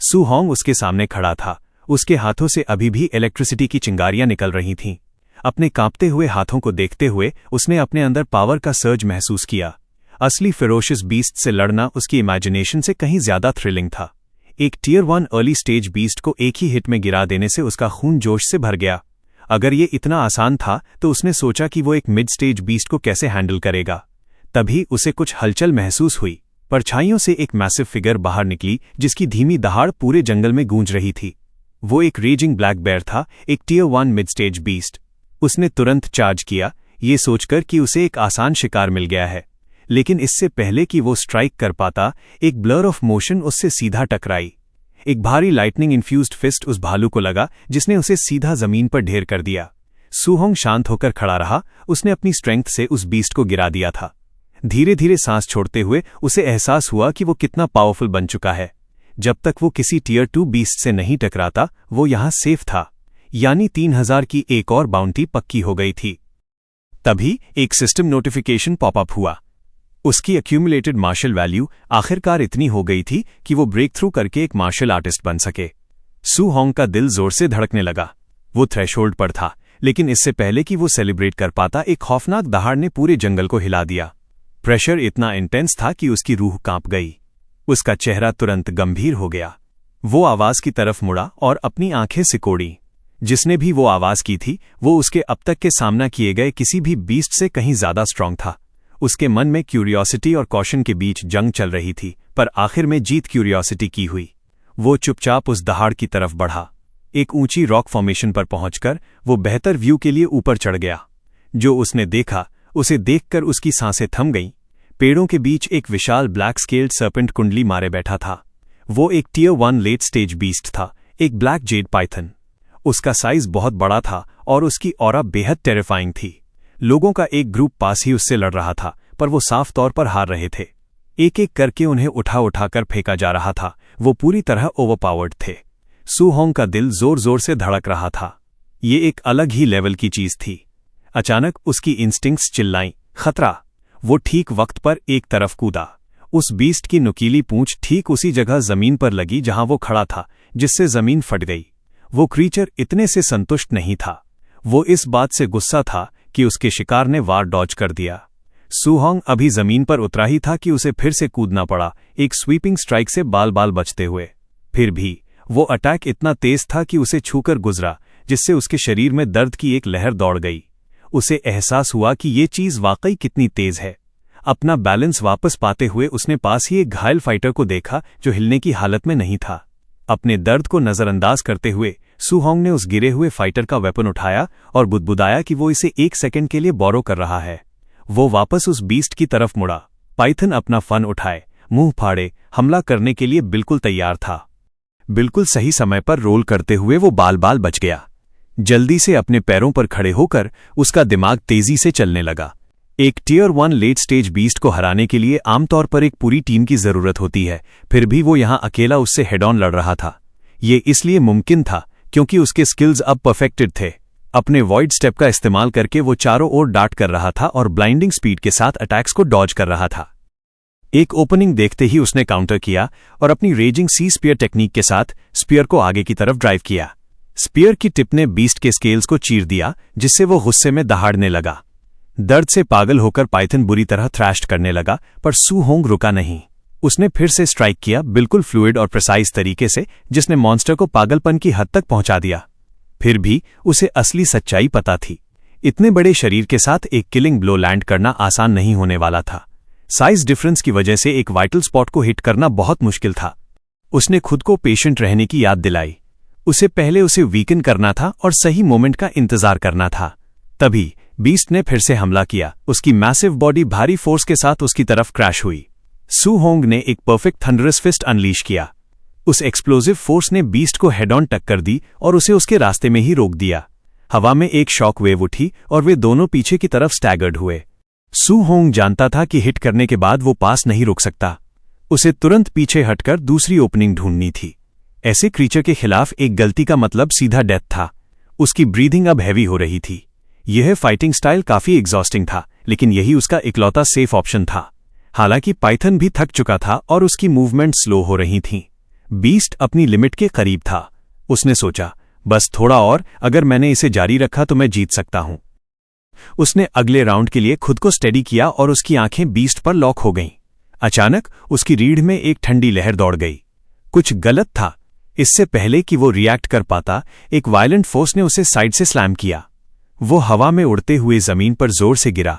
सू होंग उसके सामने खड़ा था। उसके हाथों से अभी भी इलेक्ट्रिसिटी की चिंगारियां निकल रही थीं। अपने कांपते हुए हाथों को देखते हुए उसने अपने अंदर पावर का सर्ज महसूस किया। असली फेरोशियस बीस्ट से लड़ना उसकी इमेजिनेशन से कहीं ज्यादा थ्रिलिंग था। एक टियर 1 अर्ली स्टेज बीस्ट को एक ही हिट में गिरा देने से उसका खून जोश से भर गया। अगर ये इतना आसान था तो उसने सोचा कि वो एक मिड स्टेज बीस्ट को कैसे हैंडल करेगा। तभी उसे कुछ हलचल महसूस हुई। परछाइयों से एक मैसिव फिगर बाहर निकली जिसकी धीमी दहाड़ पूरे जंगल में गूंज रही थी। वो एक रेजिंग ब्लैक बेयर था, एक टियर 1 मिड स्टेज बीस्ट। उसने तुरंत चार्ज किया, ये सोचकर कि उसे एक आसान शिकार मिल गया है। लेकिन इससे पहले कि वो स्ट्राइक कर पाता, एक ब्लर ऑफ मोशन उससे सीधा टकराई। एक भारी लाइटनिंग इन्फ्यूज्ड फिस्ट उस भालू को लगा जिसने उसे सीधा जमीन पर ढेर कर दिया। सू होंग शांत होकर खड़ा रहा। उसने अपनी स्ट्रेंथ से उस बीस्ट को गिरा दिया था। धीरे धीरे सांस छोड़ते हुए उसे एहसास हुआ कि वो कितना पावरफुल बन चुका है। जब तक वो किसी टियर 2 बीस्ट से नहीं टकराता, वो यहां सेफ था। यानी 3000 की एक और बाउंटी पक्की हो गई थी। तभी एक सिस्टम नोटिफिकेशन पॉपअप हुआ। उसकी एक्यूमुलेटेड मार्शल वैल्यू आखिरकार इतनी हो गई थी कि वो ब्रेक थ्रू करके एक मार्शल आर्टिस्ट बन सके। सू होंग का दिल जोर से धड़कने लगा। वो थ्रेशोल्ड पर था, लेकिन इससे पहले कि वो सेलिब्रेट कर पाता, एक खौफनाक दहाड़ ने पूरे जंगल को हिला दिया। प्रेशर इतना इंटेंस था कि उसकी रूह कांप गई। उसका चेहरा तुरंत गंभीर हो गया। वो आवाज की तरफ मुड़ा और अपनी आंखें सिकोड़ी। जिसने भी वो आवाज की थी, वो उसके अब तक के सामना किए गए किसी भी बीस्ट से कहीं ज्यादा स्ट्रांग था। उसके मन में क्यूरियोसिटी और कॉशन के बीच जंग चल रही थी, पर आखिर में जीत क्यूरियोसिटी की हुई। वो चुपचाप उस दहाड़ की तरफ बढ़ा। एक ऊंची रॉक फॉर्मेशन पर पहुंचकर वो बेहतर व्यू के लिए ऊपर चढ़ गया। जो उसने देखा, उसे देखकर उसकी सांसें थम गईं। पेड़ों के बीच एक विशाल ब्लैक स्केल्ड सर्पेंट कुंडली मारे बैठा था। वो एक टियर 1 लेट स्टेज बीस्ट था, एक ब्लैक जेड पाइथन। उसका साइज बहुत बड़ा था और उसकी ऑरा बेहद टेरिफाइंग थी। लोगों का एक ग्रुप पास ही उससे लड़ रहा था, पर वो साफ तौर पर हार रहे थे। एक एक करके उन्हें उठा उठाकर फेंका जा रहा था। वो पूरी तरह ओवरपावर्ड थे। सू होंग का दिल जोर जोर से धड़क रहा था। ये एक अलग ही लेवल की चीज थी। अचानक उसकी इंस्टिंक्ट्स चिल्लाईं, खतरा। वो ठीक वक्त पर एक तरफ कूदा। उस बीस्ट की नुकीली पूंछ ठीक उसी जगह जमीन पर लगी जहां वो खड़ा था, जिससे जमीन फट गई। वो क्रीचर इतने से संतुष्ट नहीं था। वो इस बात से गुस्सा था कि उसके शिकार ने वार डॉज कर दिया। सू होंग अभी जमीन पर उतरा ही था कि उसे फिर से कूदना पड़ा, एक स्वीपिंग स्ट्राइक से बाल बाल बचते हुए। फिर भी वो अटैक इतना तेज था कि उसे छूकर गुजरा, जिससे उसके शरीर में दर्द की एक लहर दौड़ गई। उसे एहसास हुआ कि ये चीज वाकई कितनी तेज है। अपना बैलेंस वापस पाते हुए उसने पास ही एक घायल फाइटर को देखा जो हिलने की हालत में नहीं था। अपने दर्द को नजरअंदाज करते हुए सू होंग ने उस गिरे हुए फाइटर का वेपन उठाया और बुदबुदाया कि वो इसे एक सेकंड के लिए बोरो कर रहा है। वो वापस उस बीस्ट की तरफ मुड़ा। पाइथन अपना फन उठाए, मुंह फाड़े, हमला करने के लिए बिल्कुल तैयार था। बिल्कुल सही समय पर रोल करते हुए वो बाल बाल बच गया। जल्दी से अपने पैरों पर खड़े होकर उसका दिमाग तेजी से चलने लगा। एक टियर 1 लेट स्टेज बीस्ट को हराने के लिए आमतौर पर एक पूरी टीम की जरूरत होती है, फिर भी वो यहां अकेला उससे हेड ऑन लड़ रहा था। ये इसलिए मुमकिन था क्योंकि उसके स्किल्स अब परफेक्टेड थे। अपने वॉइड स्टेप का इस्तेमाल करके वो चारों ओर डार्ट कर रहा था और ब्लाइंडिंग स्पीड के साथ अटैक्स को डॉज कर रहा था। एक ओपनिंग देखते ही उसने काउंटर किया और अपनी रेजिंग सी स्पीयर टेक्निक के साथ स्पीयर को आगे की तरफ ड्राइव किया। स्पीयर की टिप ने बीस्ट के स्केल्स को चीर दिया, जिससे वो गुस्से में दहाड़ने लगा। दर्द से पागल होकर पाइथन बुरी तरह थ्रैश्ड करने लगा, पर सू होंग रुका नहीं। उसने फिर से स्ट्राइक किया, बिल्कुल फ्लूइड और प्रिसाइज तरीके से, जिसने मॉन्स्टर को पागलपन की हद तक पहुंचा दिया। फिर भी उसे असली सच्चाई पता थी। इतने बड़े शरीर के साथ एक किलिंग ब्लो लैंड करना आसान नहीं होने वाला था। साइज डिफरेंस की वजह से एक वाइटल स्पॉट को हिट करना बहुत मुश्किल था। उसने खुद को पेशेंट रहने की याद दिलाई। उसे पहले उसे वीकन करना था और सही मोमेंट का इंतजार करना था। तभी बीस्ट ने फिर से हमला किया। उसकी मैसिव बॉडी भारी फोर्स के साथ उसकी तरफ क्रैश हुई। सू होंग ने एक परफेक्ट थंडरस फिस्ट अनलीश किया। उस एक्सप्लोजिव फोर्स ने बीस्ट को हेड ऑन टक्कर दी और उसे उसके रास्ते में ही रोक दिया। हवा में एक शॉक वेव उठी और वे दोनों पीछे की तरफ स्टैगर्ड हुए। सू होंग जानता था कि हिट करने के बाद वो पास नहीं रुक सकता। उसे तुरंत पीछे हटकर दूसरी ओपनिंग ढूंढनी थी। ऐसे क्रीचर के खिलाफ एक गलती का मतलब सीधा डेथ था। उसकी ब्रीदिंग अब हैवी हो रही थी। यह फाइटिंग स्टाइल काफी एग्जॉस्टिंग था, लेकिन यही उसका इकलौता सेफ ऑप्शन था। हालांकि पाइथन भी थक चुका था और उसकी मूवमेंट स्लो हो रही थीं। बीस्ट अपनी लिमिट के करीब था। उसने सोचा, बस थोड़ा और, अगर मैंने इसे जारी रखा तो मैं जीत सकता हूं। उसने अगले राउंड के लिए खुद को स्टेडी किया और उसकी आंखें बीस्ट पर लॉक हो गईं। अचानक उसकी रीढ़ में एक ठंडी लहर दौड़ गई। कुछ गलत था। इससे पहले कि वो रिएक्ट कर पाता, एक वायलेंट फोर्स ने उसे साइड से स्लैम किया। वो हवा में उड़ते हुए जमीन पर जोर से गिरा।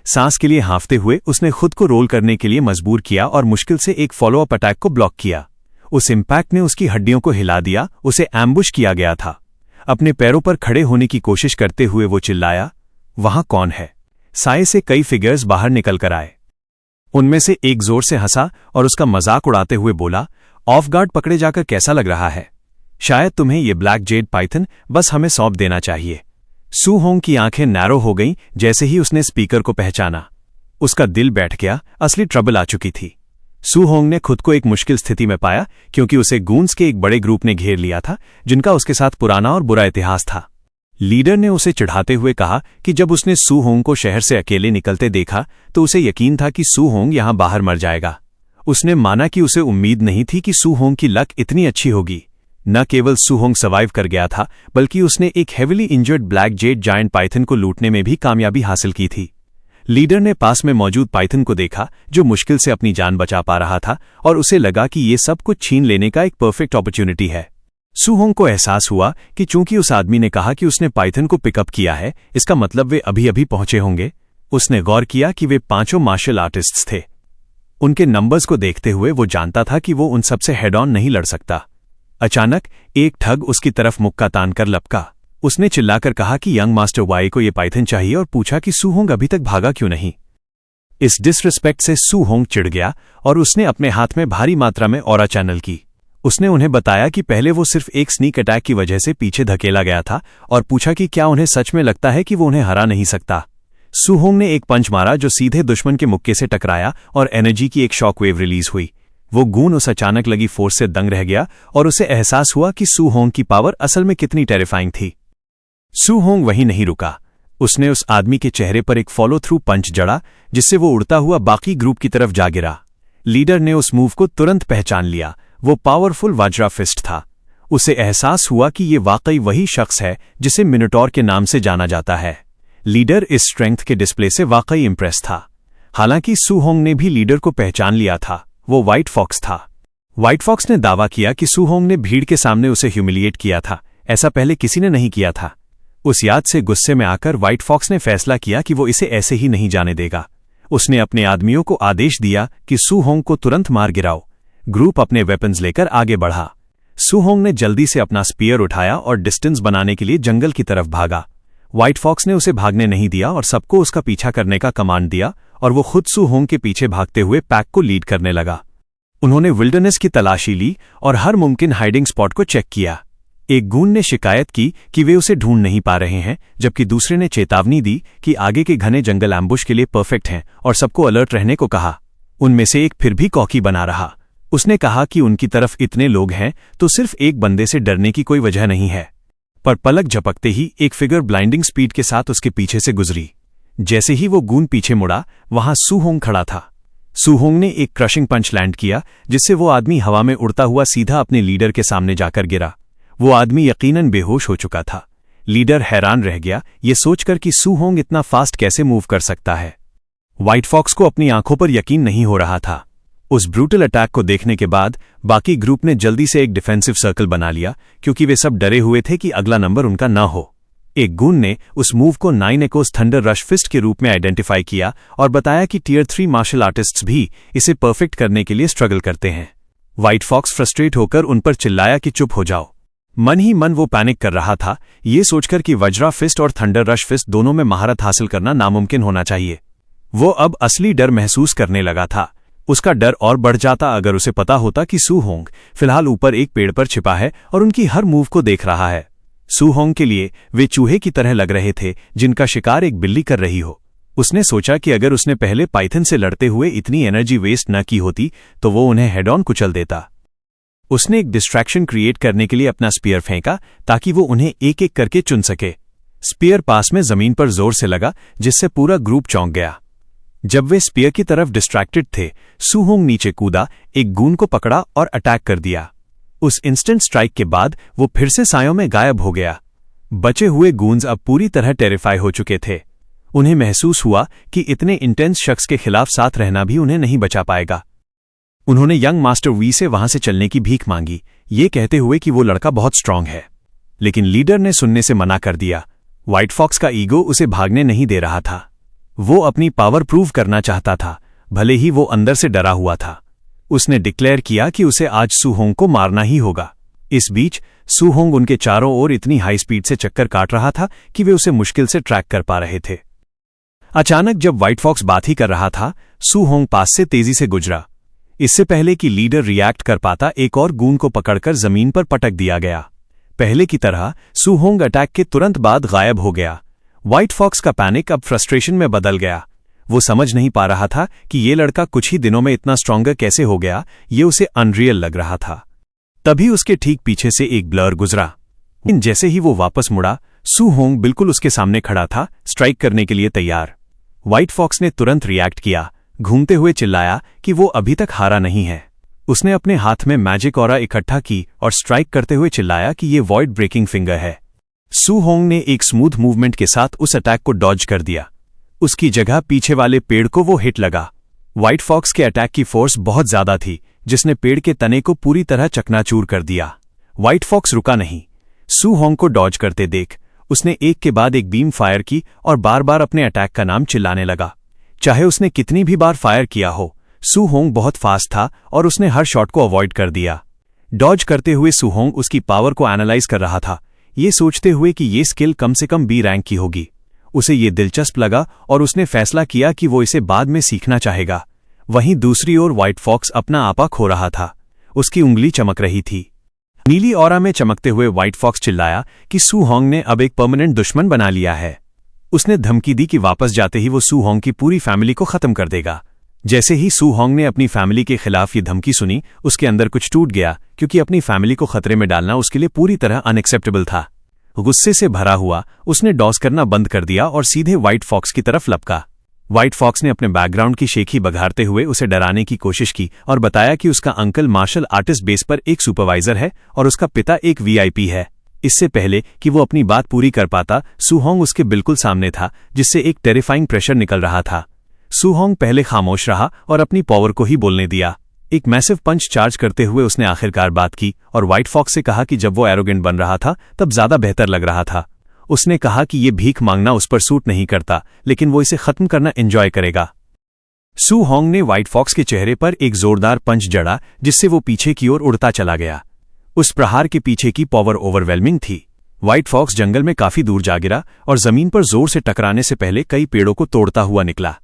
सांस के लिए हांफते हुए उसने खुद को रोल करने के लिए मजबूर किया और मुश्किल से एक फॉलो अप अटैक को ब्लॉक किया। उस इंपैक्ट ने उसकी हड्डियों को हिला दिया। उसे एम्बुश किया गया था। अपने पैरों पर खड़े होने की कोशिश करते हुए वो चिल्लाया, वहां कौन है? साए से कई फिगर्स बाहर निकल कर आए। उनमें से एक जोर से हंसा और उसका मजाक उड़ाते हुए बोला, ऑफ गार्ड पकड़े जाकर कैसा लग रहा है? शायद तुम्हें ये ब्लैक जेड पाइथन बस हमें सौंप देना चाहिए। सू होंग की आंखें नैरो हो गईं जैसे ही उसने स्पीकर को पहचाना। उसका दिल बैठ गया। असली ट्रबल आ चुकी थी। सू होंग ने खुद को एक मुश्किल स्थिति में पाया, क्योंकि उसे गूंस के एक बड़े ग्रुप ने घेर लिया था, जिनका उसके साथ पुराना और बुरा इतिहास था। लीडर ने उसे चिढ़ाते हुए कहा कि जब उसने सू होंग को शहर से अकेले निकलते देखा तो उसे यकीन था कि सू होंग यहां बाहर मर जाएगा। उसने माना कि उसे उम्मीद नहीं थी कि सू होंग की लक इतनी अच्छी होगी। न केवल सू होंग सर्वाइव कर गया था, बल्कि उसने एक heavily injured black Z giant Python को लूटने में भी कामयाबी हासिल की थी। लीडर ने पास में मौजूद पाइथन को देखा, जो मुश्किल से अपनी जान बचा पा रहा था, और उसे लगा कि ये सब कुछ छीन लेने का एक परफेक्ट अपॉर्चुनिटी है। सू होंग को एहसास हुआ कि चूंकि उस आदमी ने कहा कि उसने पाइथन को पिकअप किया है, इसका मतलब वे अभी अभी पहुंचे होंगे। उसने गौर किया कि वे पांचों मार्शल आर्टिस्ट्स थे। उनके नंबर्स को देखते हुए वो जानता था कि वो उन सबसे हेड ऑन नहीं लड़ सकता। अचानक एक ठग उसकी तरफ मुक्का तानकर लपका। उसने चिल्लाकर कहा कि यंग मास्टर वाई को ये पाइथन चाहिए और पूछा कि सू होंग अभी तक भागा क्यों नहीं। इस डिसरिस्पेक्ट से सू होंग चिढ़ गया और उसने अपने हाथ में भारी मात्रा में ऑरा चैनल की। उसने उन्हें बताया कि पहले वो सिर्फ एक स्नीक अटैक की वजह से पीछे धकेला गया था, और पूछा कि क्या उन्हें सच में लगता है कि वो उन्हें हरा नहीं सकता। सू होंग ने एक पंच मारा जो सीधे दुश्मन के मुक्के से टकराया और एनर्जी की एक शॉक वेव रिलीज हुई। वो गून उस अचानक लगी फोर्स से दंग रह गया और उसे एहसास हुआ कि सू होंग की पावर असल में कितनी टेरिफाइंग थी। सू होंग वहीं नहीं रुका। उसने उस आदमी के चेहरे पर एक फॉलो थ्रू पंच जड़ा, जिससे वो उड़ता हुआ बाकी ग्रुप की तरफ जा गिरा। लीडर ने उस मूव को तुरंत पहचान लिया। वो पावरफुल वज्रा फिस्ट था। उसे एहसास हुआ कि ये वाकई वही शख्स है जिसे मिनोटॉर के नाम से जाना जाता है। लीडर इस स्ट्रेंथ के डिस्प्ले से वाकई इंप्रेस था। हालांकि सू होंग ने भी लीडर को पहचान लिया था। वो व्हाइट फॉक्स था। व्हाइट फॉक्स ने दावा किया कि सू होंग ने भीड़ के सामने उसे ह्यूमिलिएट किया था। ऐसा पहले किसी ने नहीं किया था। उस याद से गुस्से में आकर व्हाइट फॉक्स ने फैसला किया कि वो इसे ऐसे ही नहीं जाने देगा। उसने अपने आदमियों को आदेश दिया कि सू होंग को तुरंत मार गिराओ। ग्रुप अपने वेपन्स लेकर आगे बढ़ा। सू होंग ने जल्दी से अपना स्पीयर उठाया और डिस्टेंस बनाने के लिए जंगल की तरफ भागा। व्हाइट फॉक्स ने उसे भागने नहीं दिया और सबको उसका पीछा करने का कमांड दिया, और वो खुद सू होंग के पीछे भागते हुए पैक को लीड करने लगा। उन्होंने विल्डरनेस की तलाशी ली और हर मुमकिन हाइडिंग स्पॉट को चेक किया। एक गून ने शिकायत की कि वे उसे ढूंढ नहीं पा रहे हैं, जबकि दूसरे ने चेतावनी दी कि आगे के घने जंगल एम्बुश के लिए परफेक्ट हैं, और सबको अलर्ट रहने को कहा। उनमें से एक फिर भी कॉकी बना रहा। उसने कहा कि उनकी तरफ इतने लोग हैं तो सिर्फ एक बंदे से डरने की कोई वजह नहीं है। पर पलक झपकते ही एक फिगर ब्लाइंडिंग स्पीड के साथ उसके पीछे से गुजरी। जैसे ही वो गून पीछे मुड़ा, वहां सू होंग खड़ा था। सू होंग ने एक क्रशिंग पंच लैंड किया, जिससे वो आदमी हवा में उड़ता हुआ सीधा अपने लीडर के सामने जाकर गिरा। वो आदमी यकीनन बेहोश हो चुका था। लीडर हैरान रह गया, ये सोचकर कि सू होंग इतना फास्ट कैसे मूव कर सकता है। व्हाइट फॉक्स को अपनी आंखों पर यकीन नहीं हो रहा था। उस ब्रूटल अटैक को देखने के बाद बाकी ग्रुप ने जल्दी से एक डिफेंसिव सर्कल बना लिया, क्योंकि वे सब डरे हुए थे कि अगला नंबर उनका न हो। एक गून ने उस मूव को 9 एकोस थंडर रश फिस्ट के रूप में आइडेंटिफाई किया और बताया कि टियर 3 मार्शल आर्टिस्ट्स भी इसे परफेक्ट करने के लिए स्ट्रगल करते हैं। व्हाइट फॉक्स फ्रस्ट्रेट होकर उन पर चिल्लाया कि चुप हो जाओ। मन ही मन वो पैनिक कर रहा था, ये सोचकर कि वज्रा फिस्ट और थंडर रश फिस्ट दोनों में महारत हासिल करना नामुमकिन होना चाहिए। वो अब असली डर महसूस करने लगा था। उसका डर और बढ़ जाता अगर उसे पता होता कि सू होंग फिलहाल ऊपर एक पेड़ पर छिपा है और उनकी हर मूव को देख रहा है। सू होंग के लिए वे चूहे की तरह लग रहे थे जिनका शिकार एक बिल्ली कर रही हो। उसने सोचा कि अगर उसने पहले पाइथन से लड़ते हुए इतनी एनर्जी वेस्ट न की होती तो वो उन्हें हेड ऑन कुचल देता। उसने एक डिस्ट्रैक्शन क्रिएट करने के लिए अपना स्पीयर फेंका ताकि वो उन्हें एक एक करके चुन सके। स्पीयर पास में जमीन पर जोर से लगा, जिससे पूरा ग्रुप चौंक गया। जब वे स्पीयर की तरफ डिस्ट्रैक्टेड थे, सू होंग नीचे कूदा, एक गून को पकड़ा और अटैक कर दिया। उस इंस्टेंट स्ट्राइक के बाद वो फिर से सायों में गायब हो गया। बचे हुए गूंज अब पूरी तरह टेरिफाई हो चुके थे। उन्हें महसूस हुआ कि इतने इंटेंस शख्स के खिलाफ साथ रहना भी उन्हें नहीं बचा पाएगा। उन्होंने यंग मास्टर वी से वहां से चलने की भीख मांगी, ये कहते हुए कि वो लड़का बहुत स्ट्रांग है, लेकिन लीडर ने सुनने से मना कर दिया। व्हाइट फॉक्स का ईगो उसे भागने नहीं दे रहा था। वो अपनी पावर प्रूव करना चाहता था, भले ही वो अंदर से डरा हुआ था। उसने डिक्लेयर किया कि उसे आज सू होंग को मारना ही होगा। इस बीच सू होंग उनके चारों ओर इतनी हाई स्पीड से चक्कर काट रहा था कि वे उसे मुश्किल से ट्रैक कर पा रहे थे। अचानक जब व्हाइट फॉक्स बात ही कर रहा था, सू होंग पास से तेजी से गुजरा। इससे पहले कि लीडर रिएक्ट कर पाता, एक और गून को पकड़कर जमीन पर पटक दिया गया। पहले की तरह सू होंग अटैक के तुरंत बाद गायब हो गया। व्हाइट फॉक्स का पैनिक अब फ्रस्ट्रेशन में बदल गया। वो समझ नहीं पा रहा था कि ये लड़का कुछ ही दिनों में इतना स्ट्रॉन्गर कैसे हो गया। ये उसे अनरियल लग रहा था। तभी उसके ठीक पीछे से एक ब्लर गुजरा। जैसे ही वो वापस मुड़ा, सू होंग बिल्कुल उसके सामने खड़ा था, स्ट्राइक करने के लिए तैयार। व्हाइट फॉक्स ने तुरंत रिएक्ट किया, घूमते हुए चिल्लाया कि वो अभी तक हारा नहीं है। उसने अपने हाथ में मैजिक ऑरा इकट्ठा की और स्ट्राइक करते हुए चिल्लाया कि ये वॉइड ब्रेकिंग फिंगर है। सू होंग ने एक स्मूथ मूवमेंट के साथ उस अटैक को डॉज कर दिया। उसकी जगह पीछे वाले पेड़ को वो हिट लगा। व्हाइट फॉक्स के अटैक की फोर्स बहुत ज्यादा थी, जिसने पेड़ के तने को पूरी तरह चकनाचूर कर दिया। व्हाइट फॉक्स रुका नहीं। सू होंग को डॉज करते देख उसने एक के बाद एक बीम फायर की और बार बार अपने अटैक का नाम चिल्लाने लगा। चाहे उसने कितनी भी बार फायर किया हो, सू होंग बहुत फास्ट था और उसने हर शॉट को अवॉइड कर दिया। डॉज करते हुए सू होंग उसकी पावर को एनालाइज कर रहा था, ये सोचते हुए कि ये स्किल कम से कम बी रैंक की होगी। उसे ये दिलचस्प लगा और उसने फैसला किया कि वो इसे बाद में सीखना चाहेगा। वहीं दूसरी ओर व्हाइट फॉक्स अपना आपा खो रहा था। उसकी उंगली चमक रही थी। नीली ऑरा में चमकते हुए व्हाइट फॉक्स चिल्लाया कि सू होंग ने अब एक परमानेंट दुश्मन बना लिया है। उसने धमकी दी कि वापस जाते ही वो सू होंग की पूरी फैमिली को खत्म कर देगा। जैसे ही सू होंग ने अपनी फैमिली के खिलाफ ये धमकी सुनी, उसके अंदर कुछ टूट गया, क्योंकि अपनी फैमिली को खतरे में डालना उसके लिए पूरी तरह अनएक्सेप्टेबल था। गुस्से से भरा हुआ उसने डॉस करना बंद कर दिया और सीधे व्हाइट फॉक्स की तरफ लपका। व्हाइट फॉक्स ने अपने बैकग्राउंड की शेखी बघारते हुए उसे डराने की कोशिश की और बताया कि उसका अंकल मार्शल आर्टिस्ट बेस पर एक सुपरवाइजर है और उसका पिता एक वीआईपी है। इससे पहले कि वो अपनी बात पूरी कर पाता, सू होंग उसके बिल्कुल सामने था, जिससे एक टेरिफाइंग प्रेशर निकल रहा था। सू होंग पहले खामोश रहा और अपनी पावर को ही बोलने दिया। एक मैसिव पंच चार्ज करते हुए उसने आखिरकार बात की और व्हाइट फॉक्स से कहा कि जब वो एरोगेंट बन रहा था तब ज्यादा बेहतर लग रहा था। उसने कहा कि ये भीख मांगना उस पर सूट नहीं करता, लेकिन वो इसे खत्म करना एंजॉय करेगा। सू होंग ने व्हाइट फॉक्स के चेहरे पर एक जोरदार पंच जड़ा, जिससे वो पीछे की ओर उड़ता चला गया। उस प्रहार के पीछे की पावर ओवरवेलमिंग थी। व्हाइट फॉक्स जंगल में काफी दूर जा गिरा और जमीन पर जोर से टकराने से पहले कई पेड़ों को तोड़ता हुआ निकला।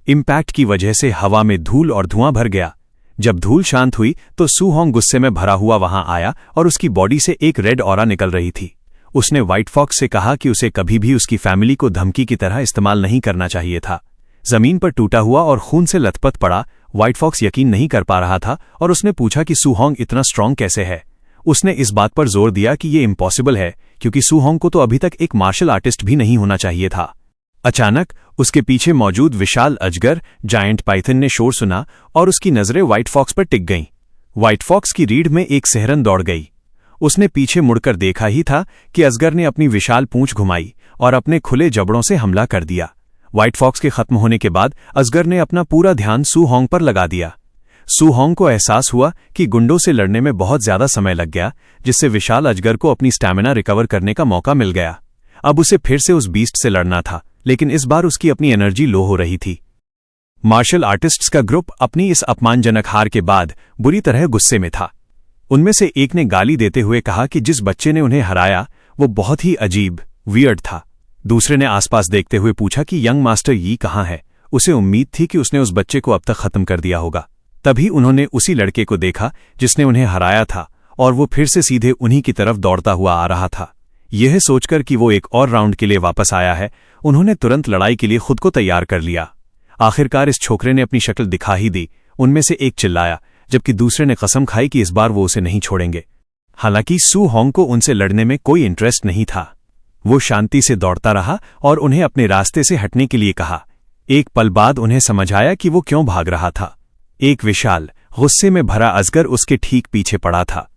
इम्पैक्ट की वजह से हवा में धूल और धुआं भर गया। जब धूल शांत हुई तो सू होंग गुस्से में भरा हुआ वहां आया और उसकी बॉडी से एक रेड ऑरा निकल रही थी। उसने व्हाइट फॉक्स से कहा कि उसे कभी भी उसकी फैमिली को धमकी की तरह इस्तेमाल नहीं करना चाहिए था। जमीन पर टूटा हुआ और खून से लथपथ पड़ा व्हाइट फॉक्स यकीन नहीं कर पा रहा था और उसने पूछा कि सू होंग इतना स्ट्रांग कैसे है। उसने इस बात पर जोर दिया कि ये इम्पॉसिबल है, क्योंकि सू होंग को तो अभी तक एक मार्शल आर्टिस्ट भी नहीं होना चाहिए था। अचानक उसके पीछे मौजूद विशाल अजगर जायंट पाइथन ने शोर सुना और उसकी नजरें व्हाइट फॉक्स पर टिक गईं। व्हाइट फॉक्स की रीढ़ में एक सिहरन दौड़ गई। उसने पीछे मुड़कर देखा ही था कि अजगर ने अपनी विशाल पूंछ घुमाई और अपने खुले जबड़ों से हमला कर दिया। व्हाइट फॉक्स के खत्म होने के बाद अजगर ने अपना पूरा ध्यान सू होंग पर लगा दिया। सू होंग को एहसास हुआ कि गुंडों से लड़ने में बहुत ज्यादा समय लग गया, जिससे विशाल अजगर को अपनी स्टैमिना रिकवर करने का मौका मिल गया। अब उसे फिर से उस बीस्ट से लड़ना था, लेकिन इस बार उसकी अपनी एनर्जी लो हो रही थी। मार्शल आर्टिस्ट्स का ग्रुप अपनी इस अपमानजनक हार के बाद बुरी तरह गुस्से में था। उनमें से एक ने गाली देते हुए कहा कि जिस बच्चे ने उन्हें हराया वो बहुत ही अजीब, वियर्ड था। दूसरे ने आसपास देखते हुए पूछा कि यंग मास्टर यी कहाँ है। उसे उम्मीद थी कि उसने उस बच्चे को अब तक खत्म कर दिया होगा। तभी उन्होंने उसी लड़के को देखा जिसने उन्हें हराया था और वो फिर से सीधे उन्हीं की तरफ दौड़ता हुआ आ रहा था। यह सोचकर कि वो एक और राउंड के लिए वापस आया है, उन्होंने तुरंत लड़ाई के लिए खुद को तैयार कर लिया। आखिरकार इस छोकरे ने अपनी शक्ल दिखा ही दी। उनमें से एक चिल्लाया, जबकि दूसरे ने कसम खाई कि इस बार वो उसे नहीं छोड़ेंगे। हालांकि सू होंग को उनसे लड़ने में कोई इंटरेस्ट नहीं था। वो शांति से दौड़ता रहा और उन्हें अपने रास्ते से हटने के लिए कहा। एक पल बाद उन्हें समझ आया कि वो क्यों भाग रहा था। एक विशाल, गुस्से में भरा अजगर उसके ठीक पीछे पड़ा था।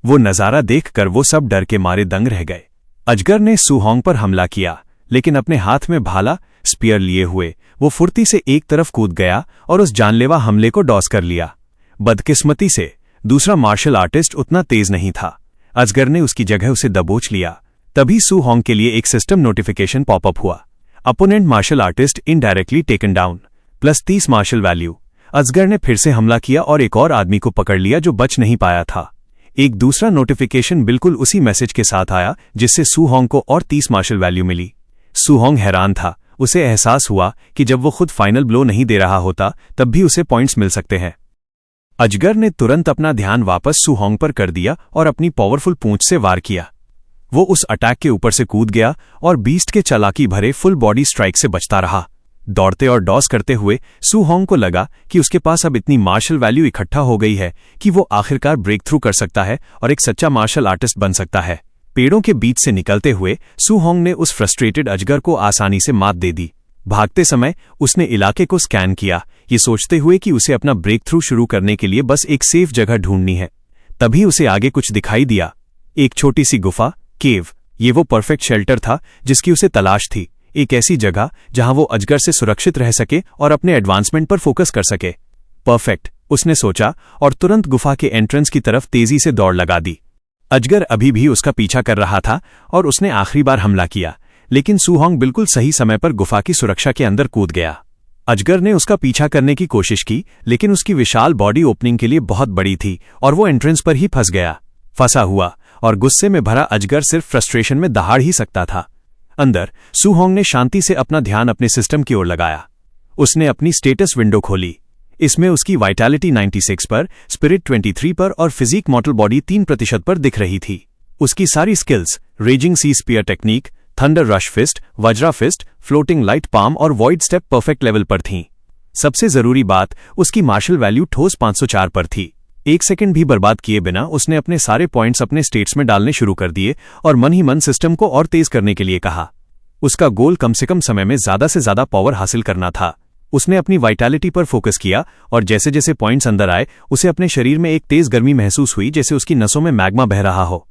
वो नजारा देखकर वो सब डर के मारे दंग रह गए। अजगर ने सू होंग पर हमला किया, लेकिन अपने हाथ में भाला स्पीयर लिए हुए वो फुर्ती से एक तरफ कूद गया और उस जानलेवा हमले को डॉस कर लिया। बदकिस्मती से दूसरा मार्शल आर्टिस्ट उतना तेज नहीं था। अजगर ने उसकी जगह उसे दबोच लिया। तभी सू होंग के लिए एक सिस्टम नोटिफिकेशन पॉपअप हुआ। Opponent martial artist indirectly taken down, +30 martial value. अजगर ने फिर से हमला किया और एक और आदमी को पकड़ लिया जो बच नहीं पाया था। एक दूसरा नोटिफिकेशन बिल्कुल उसी मैसेज के साथ आया, जिससे सू होंग को और 30 मार्शल वैल्यू मिली। सू होंग हैरान था। उसे एहसास हुआ कि जब वो खुद फाइनल ब्लो नहीं दे रहा होता तब भी उसे पॉइंट्स मिल सकते हैं। अजगर ने तुरंत अपना ध्यान वापस सू होंग पर कर दिया और अपनी पावरफुल पूंछ से वार किया। वो उस अटैक के ऊपर से कूद गया और बीस्ट के चालाकी भरे फुल बॉडी स्ट्राइक से बचता रहा। दौड़ते और डॉस करते हुए सू होंग को लगा कि उसके पास अब इतनी मार्शल वैल्यू इकट्ठा हो गई है कि वो आखिरकार ब्रेक थ्रू कर सकता है और एक सच्चा मार्शल आर्टिस्ट बन सकता है। पेड़ों के बीच से निकलते हुए सू होंग ने उस फ्रस्ट्रेटेड अजगर को आसानी से मात दे दी। भागते समय उसने इलाके को स्कैन किया, ये सोचते हुए कि उसे अपना ब्रेक थ्रू शुरू करने के लिए बस एक सेफ जगह ढूंढनी है। तभी उसे आगे कुछ दिखाई दिया, एक छोटी सी गुफा, केव। ये वो परफेक्ट शेल्टर था जिसकी उसे तलाश थी, एक ऐसी जगह जहां वो अजगर से सुरक्षित रह सके और अपने एडवांसमेंट पर फोकस कर सके। परफेक्ट, उसने सोचा और तुरंत गुफा के एंट्रेंस की तरफ तेजी से दौड़ लगा दी। अजगर अभी भी उसका पीछा कर रहा था और उसने आखिरी बार हमला किया, लेकिन सू होंग बिल्कुल सही समय पर गुफा की सुरक्षा के अंदर कूद गया। अजगर ने उसका पीछा करने की कोशिश की, लेकिन उसकी विशाल बॉडी ओपनिंग के लिए बहुत बड़ी थी और वो एंट्रेंस पर ही फंसा हुआ और गुस्से में भरा अजगर सिर्फ फ्रस्ट्रेशन में दहाड़ ही सकता था। अंदर सू होंग ने शांति से अपना ध्यान अपने सिस्टम की ओर लगाया। उसने अपनी स्टेटस विंडो खोली। इसमें उसकी वाइटैलिटी 96 पर, स्पिरिट 23 पर और फिजिक मॉडल बॉडी 3% पर दिख रही थी। उसकी सारी skills raging sea spear technique, thunder rush fist, Vajra fist, floating light palm और वॉइड स्टेप परफेक्ट लेवल पर थीं। सबसे जरूरी बात, उसकी मार्शल वैल्यू ठोस 504 पर थी। एक सेकंड भी बर्बाद किए बिना उसने अपने सारे पॉइंट्स अपने स्टेट्स में डालने शुरू कर दिए और मन ही मन सिस्टम को और तेज करने के लिए कहा। उसका गोल कम से कम समय में ज्यादा से ज्यादा पावर हासिल करना था। उसने अपनी वाइटैलिटी पर फोकस किया और जैसे जैसे पॉइंट्स अंदर आए उसे अपने शरीर में एक तेज गर्मी महसूस हुई, जैसे उसकी नसों में मैग्मा बह रहा हो।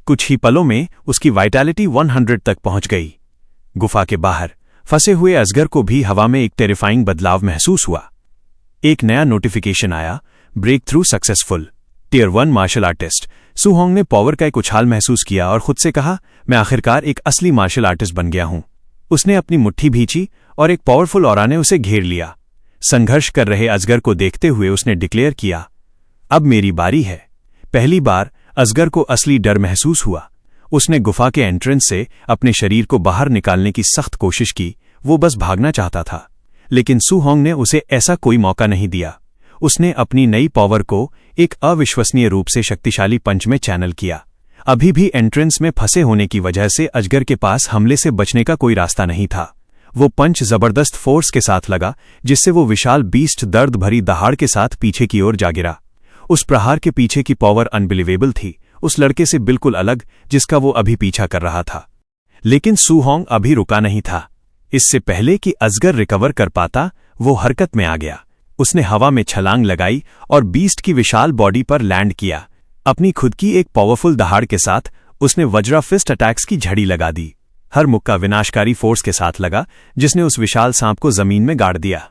कुछ ही पलों में उसकी वाइटैलिटी 100 तक पहुंच गई। गुफा के बाहर फंसे हुए अजगर को भी हवा में एक टेरिफाइंग बदलाव महसूस हुआ। एक नया नोटिफिकेशन आया, breakthrough successful, tier 1 martial artist. Su Hong ने पावर का एक उछाल महसूस किया और खुद से कहा, मैं आखिरकार एक असली मार्शल आर्टिस्ट बन गया हूं। उसने अपनी मुट्ठी भींची और एक पावरफुल ऑरा ने उसे घेर लिया। संघर्ष कर रहे अजगर को देखते हुए उसने डिक्लेयर किया, अब मेरी बारी है। पहली बार अजगर को असली डर महसूस हुआ। उसने गुफा के एंट्रेंस से अपने शरीर को बाहर निकालने की सख्त कोशिश की। वो बस भागना चाहता था, लेकिन सू होंग ने उसे ऐसा कोई मौका नहीं दिया। उसने अपनी नई पावर को एक अविश्वसनीय रूप से शक्तिशाली पंच में चैनल किया। अभी भी एंट्रेंस में फंसे होने की वजह से अजगर के पास हमले से बचने का कोई रास्ता नहीं था। वो पंच जबरदस्त फोर्स के साथ लगा, जिससे वो विशाल बीस्ट दर्द भरी दहाड़ के साथ पीछे की ओर जा गिरा। उस प्रहार के पीछे की पावर अनबिलीवेबल थी, उस लड़के से बिल्कुल अलग जिसका वो अभी पीछा कर रहा था। लेकिन सू होंग अभी रुका नहीं था। इससे पहले कि अजगर रिकवर कर पाता, वो हरकत में आ गया। उसने हवा में छलांग लगाई और बीस्ट की विशाल बॉडी पर लैंड किया। अपनी खुद की एक पावरफुल दहाड़ के साथ उसने वज्रा फिस्ट अटैक्स की झड़ी लगा दी। हर मुक्का विनाशकारी फोर्स के साथ लगा, जिसने उस विशाल सांप को जमीन में गाड़ दिया।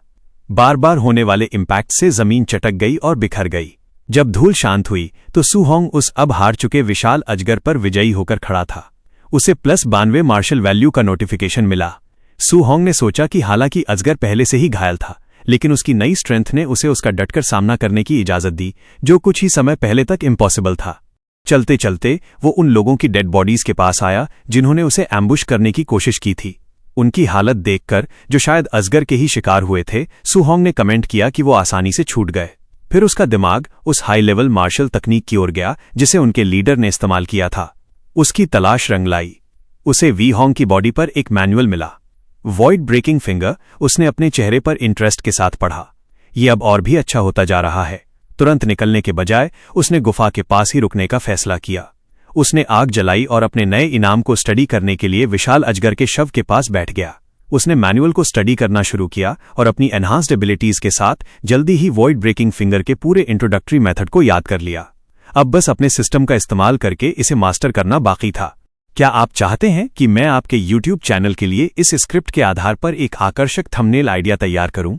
बार बार होने वाले इंपैक्ट से जमीन चटक गई और बिखर गई। जब धूल शांत हुई तो सू होंग उस अब हार चुके विशाल अजगर पर विजयी होकर खड़ा था। उसे +92 मार्शल वैल्यू का नोटिफिकेशन मिला। सू होंग ने सोचा कि हालांकि अजगर पहले से ही घायल था, लेकिन उसकी नई स्ट्रेंथ ने उसे उसका डटकर सामना करने की इजाजत दी, जो कुछ ही समय पहले तक इम्पॉसिबल था। चलते चलते वो उन लोगों की डेड बॉडीज के पास आया जिन्होंने उसे एम्बुश करने की कोशिश की थी। उनकी हालत देखकर, जो शायद अजगर के ही शिकार हुए थे, सू होंग ने कमेंट किया कि वो आसानी से छूट गए। फिर उसका दिमाग उस हाई लेवल मार्शल तकनीक की ओर गया जिसे उनके लीडर ने इस्तेमाल किया था। उसकी तलाश रंग लाई। उसे वी हॉन्ग की बॉडी पर एक मैनुअल मिला, वॉइड ब्रेकिंग फिंगर। उसने अपने चेहरे पर इंटरेस्ट के साथ पढ़ा। ये अब और भी अच्छा होता जा रहा है। तुरंत निकलने के बजाय उसने गुफा के पास ही रुकने का फैसला किया। उसने आग जलाई और अपने नए इनाम को स्टडी करने के लिए विशाल अजगर के शव के पास बैठ गया। उसने मैनुअल को स्टडी करना शुरू किया और अपनी एनहांस्ड एबिलिटीज के साथ जल्दी ही वॉइड ब्रेकिंग फिंगर के पूरे इंट्रोडक्टरी मेथड को याद कर लिया। अब बस अपने सिस्टम का इस्तेमाल करके इसे मास्टर करना बाकी था। क्या आप चाहते हैं कि मैं आपके YouTube चैनल के लिए इस स्क्रिप्ट के आधार पर एक आकर्षक थंबनेल आइडिया तैयार करूं?